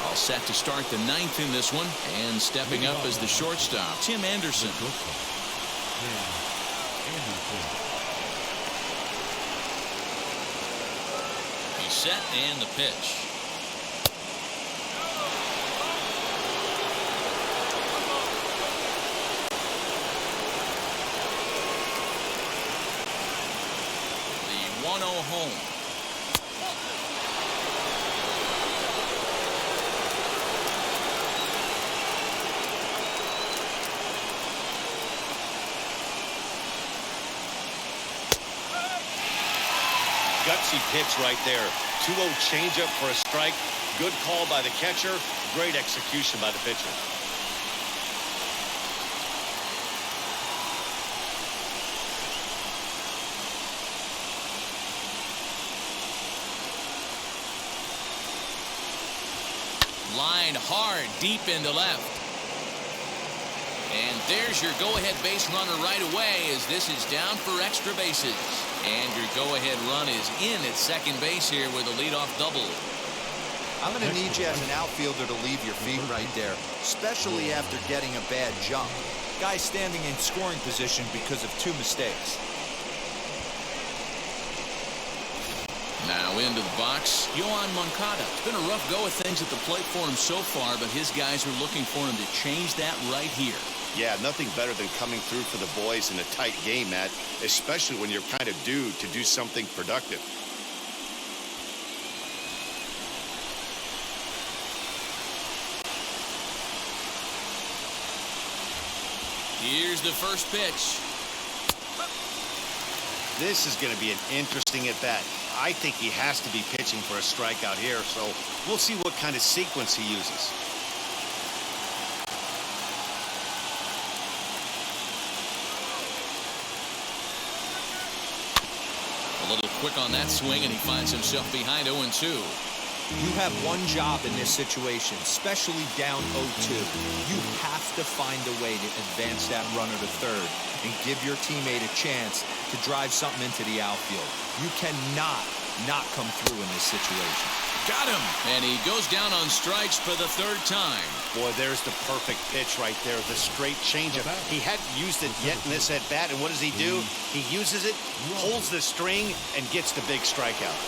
All set to start the 9th in this one. And stepping up as the shortstop, Tim Anderson. He's set and the pitch. The 1-0 home.
Gutsy pitch right there. 2-0 changeup for a strike. Good call by the catcher. Great execution by the pitcher.
Line hard deep into left. And there's your go-ahead base runner right away as this is down for extra bases. And your go-ahead run is in at second base here with a leadoff double.
I'm going to need you as an outfielder to leave your feet right there, especially after getting a bad jump. Guy standing in scoring position because of 2 mistakes.
Now into the box, Johan Moncada. It's been a rough go of things at the plate for him so far, but his guys are looking for him to change that right here.
Yeah, nothing better than coming through for the boys in a tight game, Matt, especially when you're kind of due to do something productive.
Here's the first pitch.
This is going to be an interesting at-bat. I think he has to be pitching for a strikeout here, so we'll see what kind of sequence he uses.
A little quick on that swing, and he finds himself behind 0-2.
You have one job in this situation, especially down 0-2. You have to find a way to advance that runner to third and give your teammate a chance to drive something into the outfield. You cannot not come through in this situation.
Got him! And he goes down on strikes for the 3rd time.
Boy, there's the perfect pitch right there, the straight changeup. He hadn't used it yet in this at-bat, and what does he do? He uses it, pulls the string, and gets the big strikeout.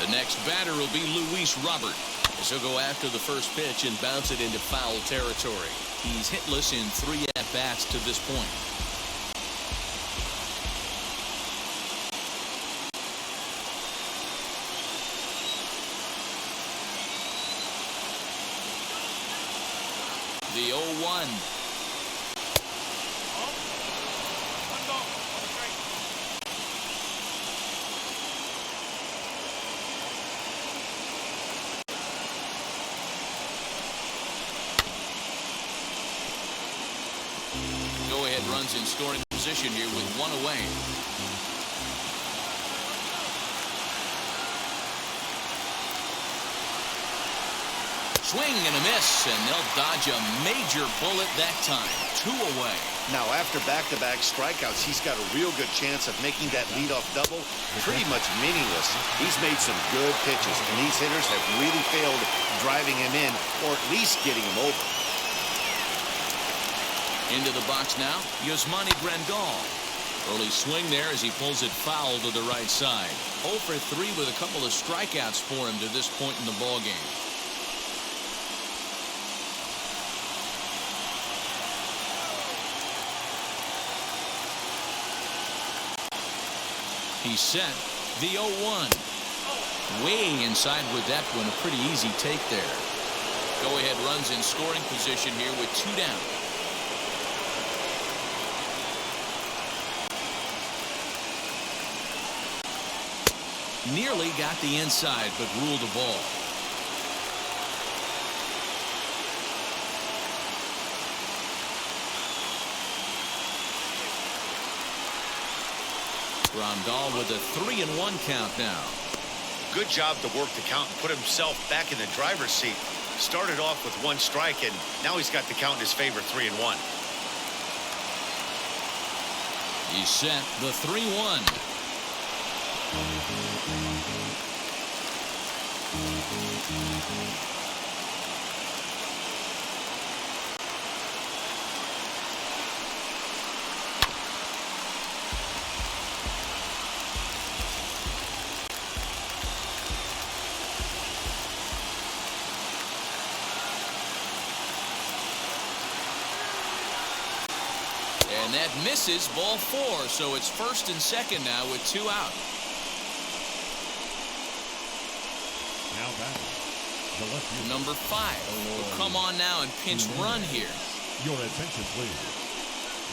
The next batter will be Luis Robert, as he'll go after the first pitch and bounce it into foul territory. He's hitless in 3 at-bats to this point. The 0-1. Go-ahead runs in scoring position here with 1 away. Swing and a miss, and they'll dodge a major bullet that time. 2 away.
Now, after back-to-back strikeouts, he's got a real good chance of making that leadoff double pretty much meaningless. He's made some good pitches, and these hitters have really failed driving him in, or at least getting him over.
Into the box now, Yasmani Grandal. Early swing there as he pulls it foul to the right side. 0 for 3 with a couple of strikeouts for him to this point in the ballgame. He's set. The 0-1. Way inside with that one. A pretty easy take there. Go-ahead runs in scoring position here with 2 down. Nearly got the inside, but ruled a ball. Ronald with a 3-1 count now.
Good job to work the count and put himself back in the driver's seat. Started off with 1 strike, and now he's got the count in his favor, 3-1.
He's set. The 3-1. And that misses, ball 4, so it's 1st and 2nd now with 2 out.
Now back. The left fielder.
Number 5 will come on now and pinch run here.
Your attention, please.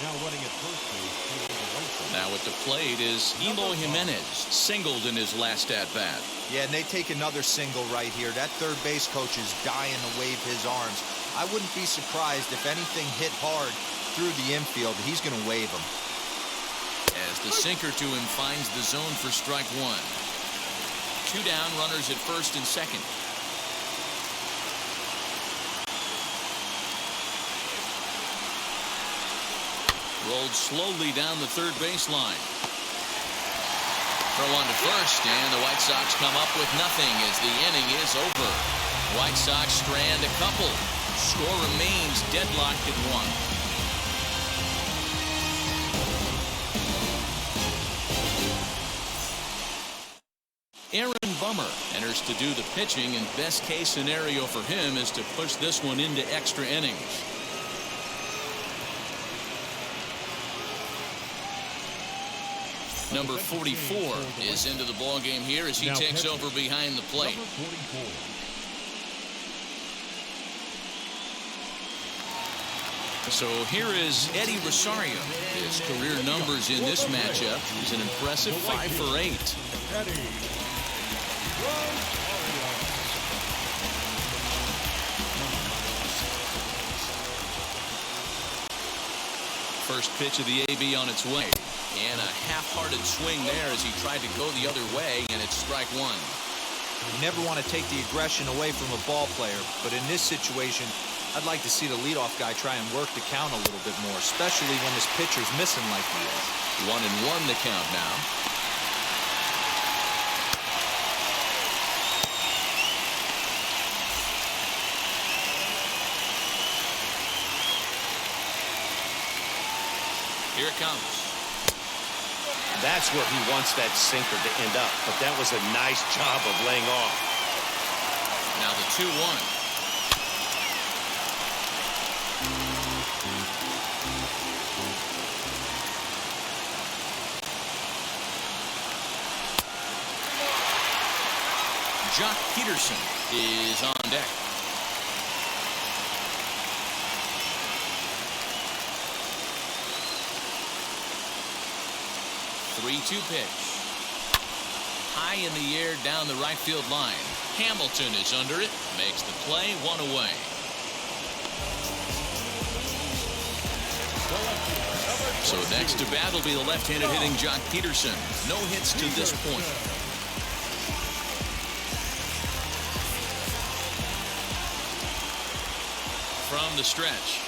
Now running at first base.
Now at the plate is Eloy Jimenez, singled in his last at-bat.
Yeah, and they take another single right here. That third base coach is dying to wave his arms. I wouldn't be surprised if anything hit hard through the infield. He's going to wave him.
As the sinker to him finds the zone for strike 1. 2 down, runners at 1st and 2nd. Rolled slowly down the third baseline. Throw on to first, and the White Sox come up with nothing as the inning is over. White Sox strand a couple. Score remains deadlocked at 1. Aaron Bummer enters to do the pitching, and best case scenario for him is to push this one into extra innings. Number 44 is into the ballgame here as he takes over behind the plate.
Number 44.
So here is Eddie Rosario. His career numbers in this matchup is an impressive 5 for 8. First pitch of the AB on its way. And a half-hearted swing there as he tried to go the other way, and it's strike 1.
You never want to take the aggression away from a ball player, but in this situation, I'd like to see the leadoff guy try and work the count a little bit more, especially when this pitcher's missing like he is.
1-1 the count now. Here it comes.
That's where he wants that sinker to end up, but that was a nice job of laying off.
Now the 2-1. Jock Peterson is on deck. Three-two pitch. High in the air down the right field line. Hamilton is under it. Makes the play, one away. So next to bat will be the left-handed hitting Jock Peterson. No hits to this point. From the stretch.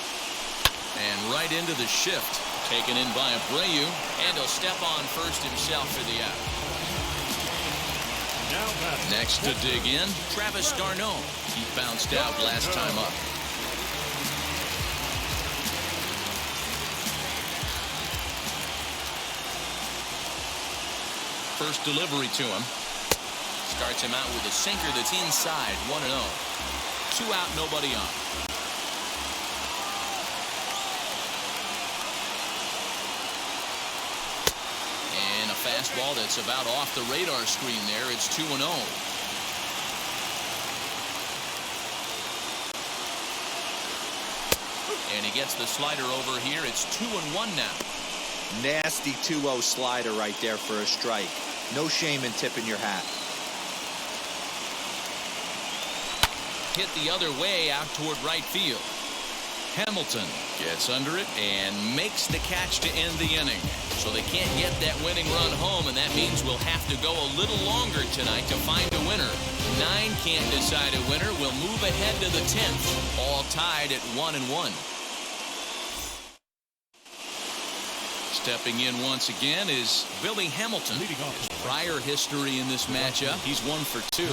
And right into the shift. Taken in by Abreu. And he'll step on first himself for the out. Next to dig in, Travis d'Arnaud. He bounced out last time up. First delivery to him. Starts him out with a sinker that's inside, 1-0. 2 out, nobody on. And a fastball that's about off the radar screen there. It's 2-0. And he gets the slider over here. It's 2-1 now.
Nasty 2-0 slider right there for a strike. No shame in tipping your hat.
Hit the other way out toward right field. Hamilton gets under it and makes the catch to end the inning. So they can't get that winning run home, and that means we'll have to go a little longer tonight to find a winner. 9 can't decide a winner. We'll move ahead to the 10th. All tied at 1-1. Stepping in once again is Billy Hamilton. His prior history in this matchup, he's 1 for 2.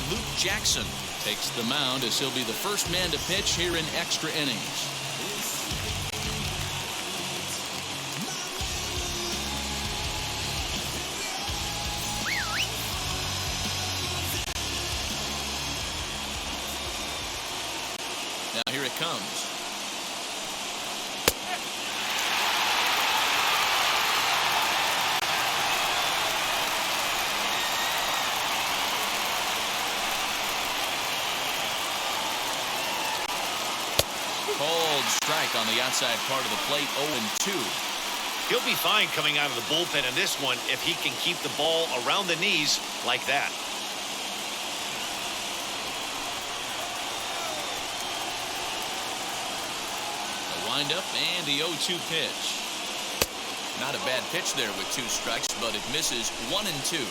Luke Jackson takes the mound as he'll be the first man to pitch here in extra innings. Now here it comes. Cold strike on the outside part of the plate, 0-2.
He'll be fine coming out of the bullpen in this one if he can keep the ball around the knees like that.
The windup and the 0-2 pitch. Not a bad pitch there with 2 strikes, but it misses. 1-2.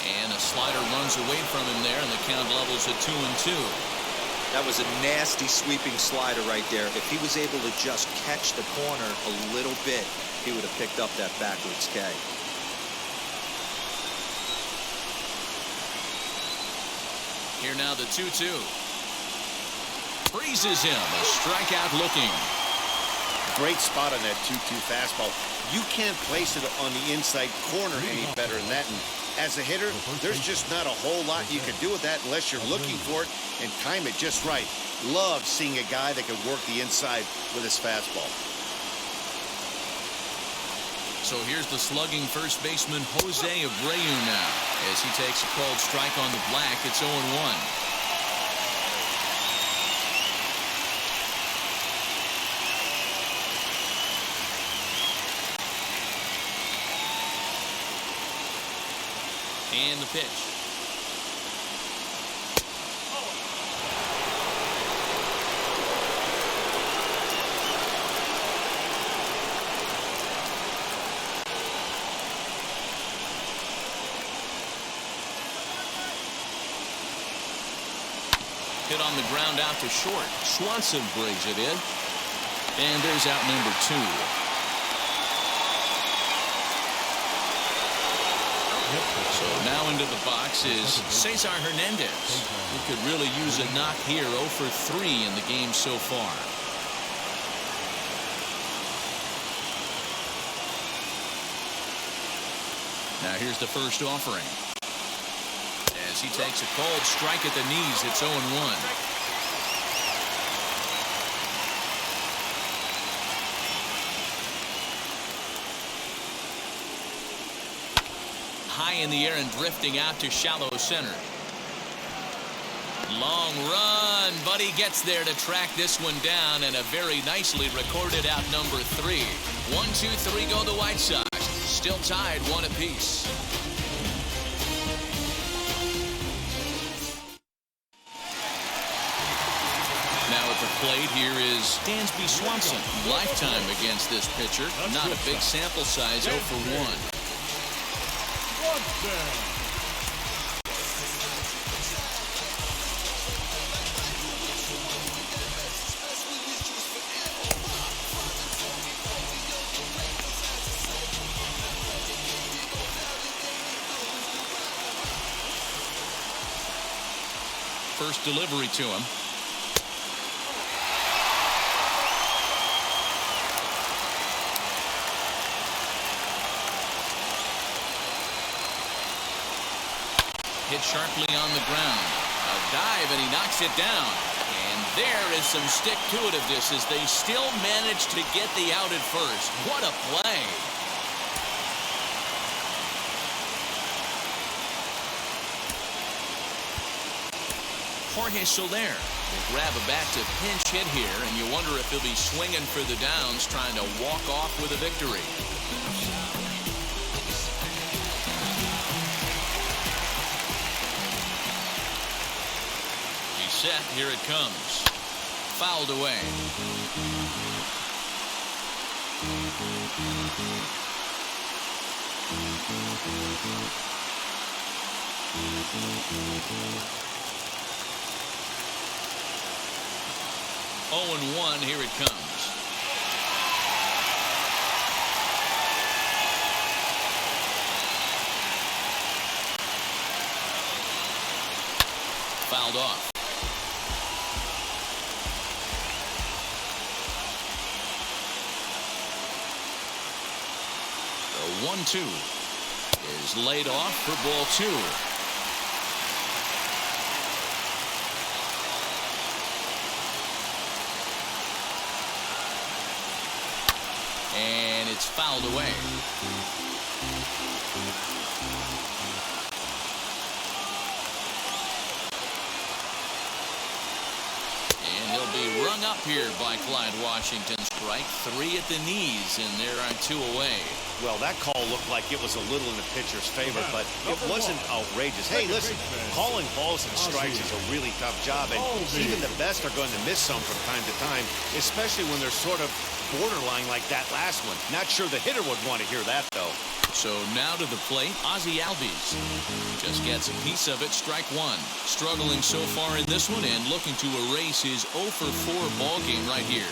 And a slider runs away from him there, and the count levels at 2-2.
That was a nasty sweeping slider right there. If he was able to just catch the corner a little bit, he would have picked up that backwards K.
Here now the 2-2. Freezes him. A strikeout looking.
Great spot on that 2-2 fastball. You can't place it on the inside corner any better than that. And as a hitter, there's just not a whole lot you can do with that unless you're looking for it and time it just right. Love seeing a guy that can work the inside with his fastball.
So here's the slugging first baseman Jose Abreu now as he takes a called strike on the black. It's 0-1. And the pitch. Hit on the ground out to short. Swanson brings it in. And there's out number 2. So now into the box is Cesar Hernandez. He could really use a knock here. 0 for 3 in the game so far. Now here's the first offering. As he takes a cold strike at the knees, it's 0-1. High in the air and drifting out to shallow center. Long run, but he gets there to track this one down, and a very nicely recorded out number 3. 1, 2, 3 go the White Sox. Still tied 1 apiece. Now at the plate here is Dansby Swanson. Lifetime against this pitcher. Not a big sample size, 0 for 1. First delivery to him. Hit sharply on the ground. A dive, and he knocks it down. And there is some stick-to-itiveness as they still manage to get the out at first. What a play. Jorge Soler will grab a bat to pinch hit here, and you wonder if he'll be swinging for the downs, trying to walk off with a victory. He's set. Here it comes. Fouled away. Oh, and 1. Here it comes. Fouled off. The 1-2 is laid off for ball 2. And it's fouled away. And he'll be rung up here by Clyde Washington. Strike 3 at the knees, and there are 2 away.
Well, that call looked like it was a little in the pitcher's favor, but it wasn't outrageous. Hey, listen, calling balls and strikes is a really tough job, and even the best are going to miss some from time to time, especially when they're sort of borderline like that last one. Not sure the hitter would want to hear that, though.
So now to the plate, Ozzie Albies just gets a piece of it. Strike 1. Struggling so far in this one and looking to erase his 0 for 4 ball game right here.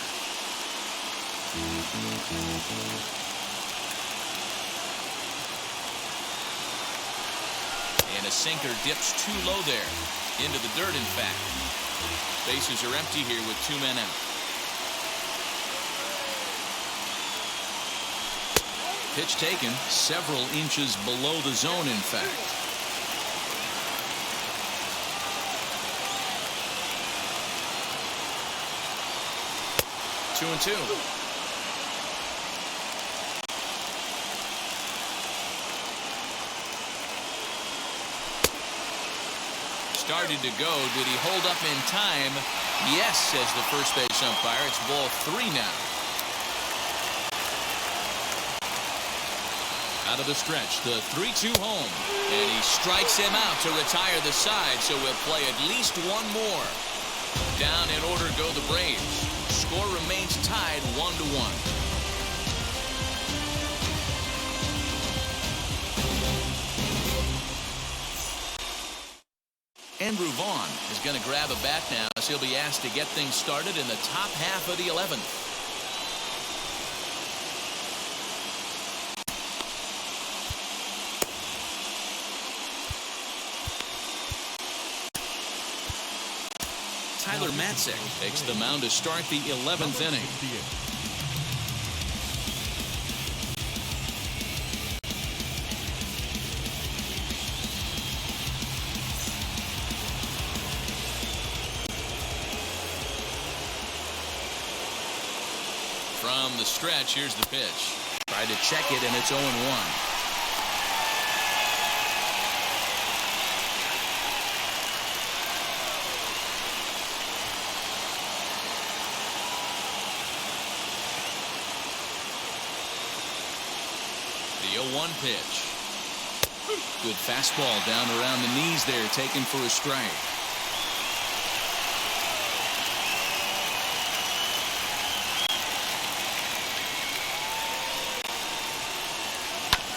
And a sinker dips too low there. Into the dirt, in fact. Bases are empty here with 2 men out. Pitch taken several inches below the zone, in fact. Two and two. Started to go. Did he hold up in time? Yes, says the first base umpire. It's ball 3 now. Out of the stretch, the 3-2 home. And he strikes him out to retire the side, so we'll play at least 1 more. Down in order go the Braves. Score remains tied 1-1. Andrew Vaughn is going to grab a bat now as he'll be asked to get things started in the top half of the 11th. Tyler Matzek takes the mound to start the 11th inning. From the stretch, here's the pitch. Tried to check it, and it's 0-1. The 0-1 pitch. Good fastball down around the knees there, taken for a strike.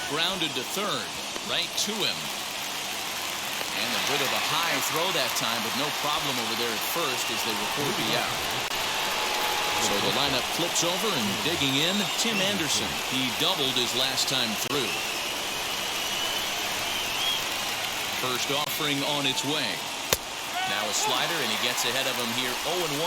Grounded to third, right to him. And a bit of a high throw that time, but no problem over there at first as they report the out. So the lineup flips over, and digging in, Tim Anderson. He doubled his last time through. First offering on its way. Now a slider, and he gets ahead of him here, 0-1.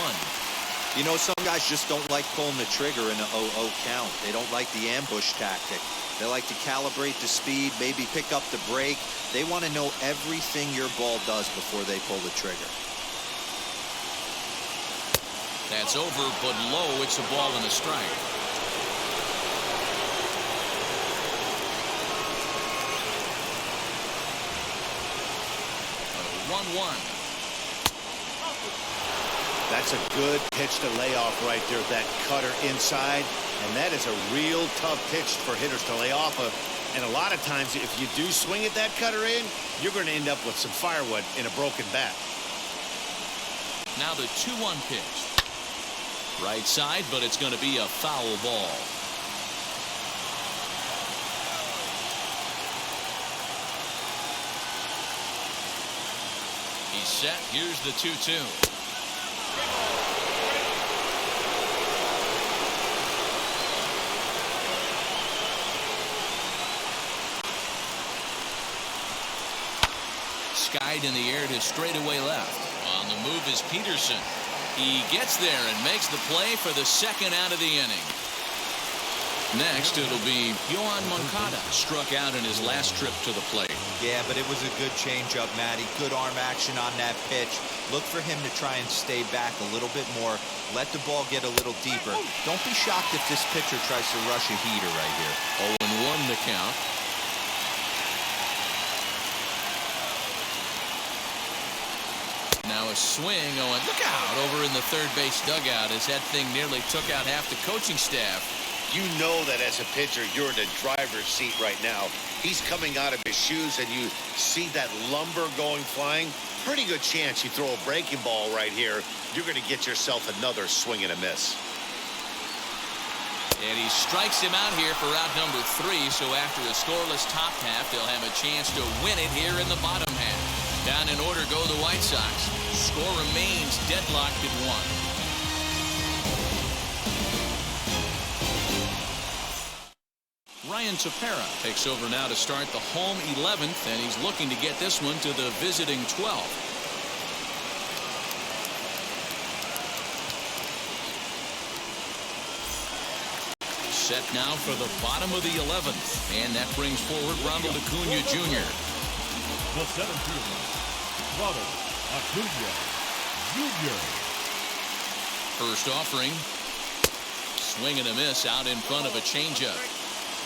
You know, some guys just don't like pulling the trigger in an 0-0 count. They don't like the ambush tactic. They like to calibrate the speed, maybe pick up the break. They want to know everything your ball does before they pull the trigger.
That's over, but low. It's a ball and a strike. 1-1.
That's a good pitch to lay off right there, that cutter inside. And that is a real tough pitch for hitters to lay off of. And a lot of times, if you do swing at that cutter in, you're going to end up with some firewood in a broken bat.
Now the 2-1 pitch. Right side, but it's going to be a foul ball. He's set. Here's the 2-2. Skied in the air to straightaway left. On the move is Peterson. He gets there and makes the play for the second out of the inning. Next, it'll be Johan Moncada, struck out in his last trip to the plate.
Yeah, but it was a good changeup, Matty. Good arm action on that pitch. Look for him to try and stay back a little bit more. Let the ball get a little deeper. Don't be shocked if this pitcher tries to rush a heater right here.
0-1 the count. Now a swing. Oh, and look out over in the third base dugout as that thing nearly took out half the coaching staff.
You know that as a pitcher, you're in the driver's seat right now. He's coming out of his shoes, and you see that lumber going flying. Pretty good chance you throw a breaking ball right here. You're going to get yourself another swing and a miss.
And he strikes him out here for out number 3. So after a scoreless top half, they'll have a chance to win it here in the bottom half. Down in order go the White Sox. Score remains deadlocked at 1. Ryan Tepera takes over now to start the home 11th, and he's looking to get this one to the visiting 12th. Set now for the bottom of the 11th, and that brings forward Ronald Acuna Jr.
The center fielder, Ronald Acuna Jr.
First offering. Swing and a miss out in front of a changeup.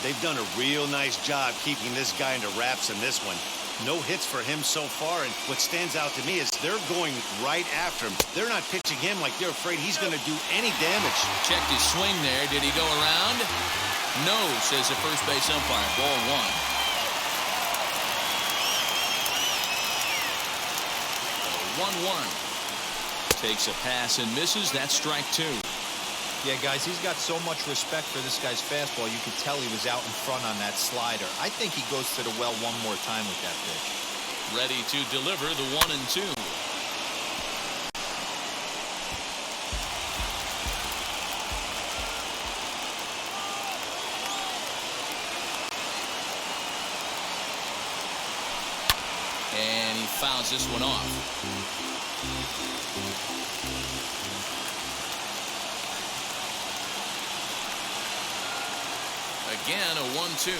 They've done a real nice job keeping this guy into wraps in this one. No hits for him so far, and what stands out to me is they're going right after him. They're not pitching him like they're afraid he's going to do any damage.
Checked his swing there. Did he go around? No, says the first base umpire. Ball 1. 1-1. Takes a pass and misses. That's strike 2.
Yeah, guys, he's got so much respect for this guy's fastball. You could tell he was out in front on that slider. I think he goes to the well one more time with that pitch.
Ready to deliver the 1-2. And he fouls this one off. Again, a 1-2.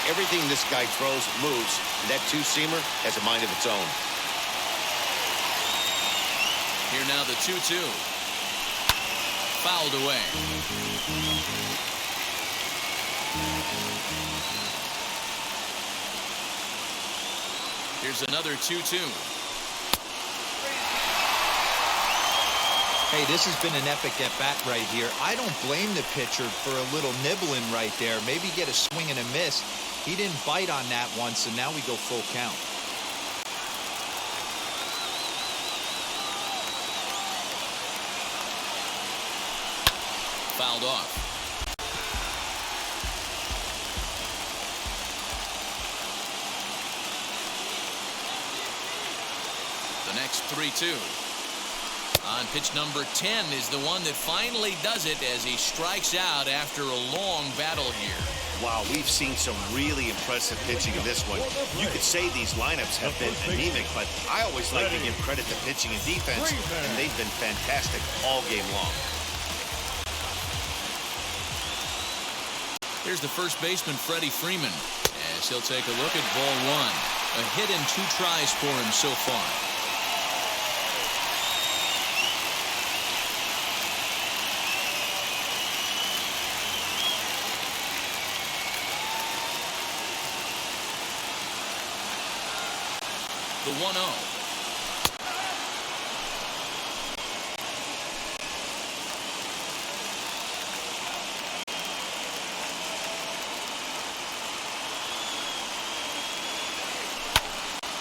Everything this guy throws moves, and that two-seamer has a mind of its own.
Here now the 2-2. Fouled away. Here's another 2-2.
Hey, this has been an epic at-bat right here. I don't blame the pitcher for a little nibbling right there. Maybe get a swing and a miss. He didn't bite on that once, and now we go full count.
Fouled off. The next 3-2. On pitch number 10 is the one that finally does it as he strikes out after a long battle here.
Wow, we've seen some really impressive pitching in this one. You could say these lineups have been anemic, but I always like to give credit to pitching and defense, and they've been fantastic all game long.
Here's the first baseman, Freddie Freeman, as he'll take a look at ball one. A hit and 2 tries for him so far. The 1-0.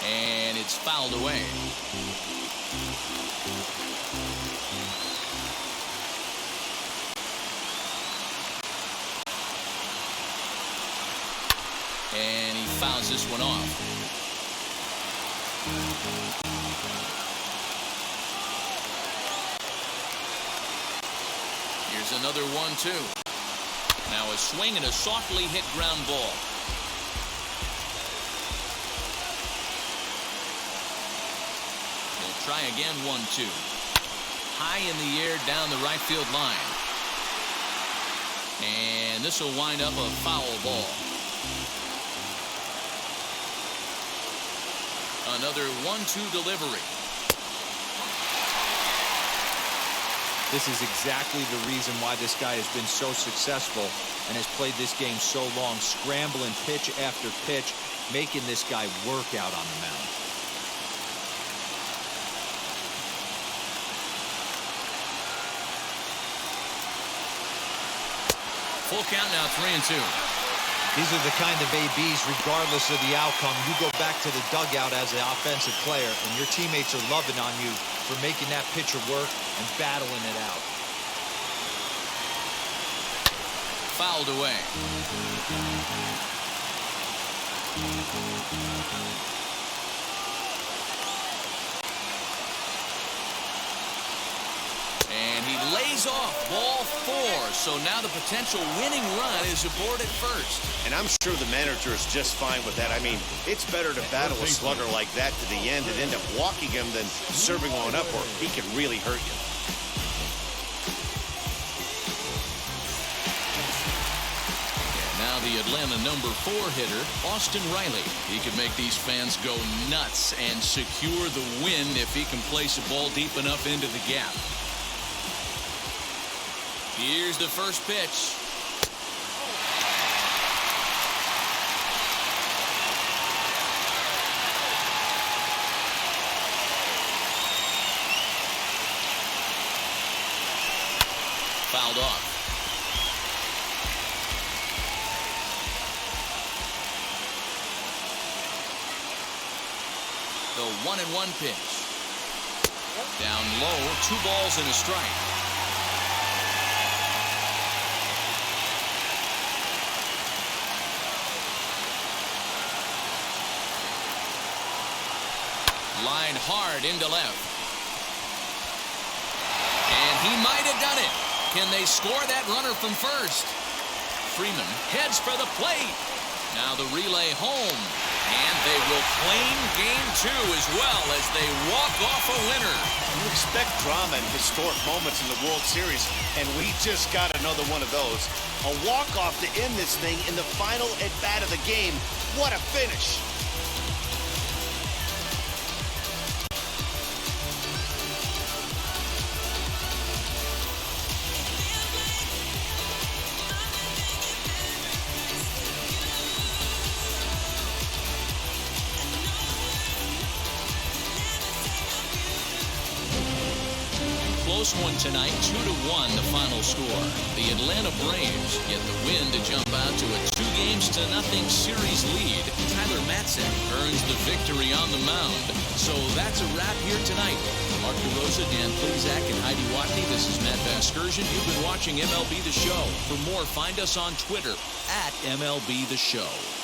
And it's fouled away. And he fouls this one off. Here's another 1-2. Now a swing and a softly hit ground ball. We'll try again. 1-2. High in the air down the right field line. And this will wind up a foul ball. Another 1-2 delivery.
This is exactly the reason why this guy has been so successful and has played this game so long, scrambling pitch after pitch, making this guy work out on the mound.
Full count now, 3-2.
These are the kind of ABs, regardless of the outcome, you go back to the dugout as an offensive player, and your teammates are loving on you for making that pitcher work and battling it out.
Fouled away. And he lays off ball 4. So now the potential winning run is aboard at first.
And I'm sure the manager is just fine with that. I mean, it's better to battle a slugger like that to the end and end up walking him than serving one up, or he can really hurt you.
Now the Atlanta number 4 hitter, Austin Reilly. He could make these fans go nuts and secure the win if he can place a ball deep enough into the gap. Here's the first pitch. Fouled off. The 1-1 pitch. Down low, 2 balls and a strike. Line hard into left. And he might have done it. Can they score that runner from first? Freeman heads for the plate. Now the relay home. And they will claim game 2 as well as they walk off a winner.
You expect drama and historic moments in the World Series, and we just got another one of those. A walk-off to end this thing in the final at-bat of the game. What a finish.
Close one tonight, 2-1 the final score. The Atlanta Braves get the win to jump out to a 2-0 series lead. Tyler Matson earns the victory on the mound. So that's a wrap here tonight. Mark DeRosa, Dan Plezak, and Heidi Watney. This is Matt Vasgersian. You've been watching MLB The Show. For more, find us on Twitter @MLB The Show.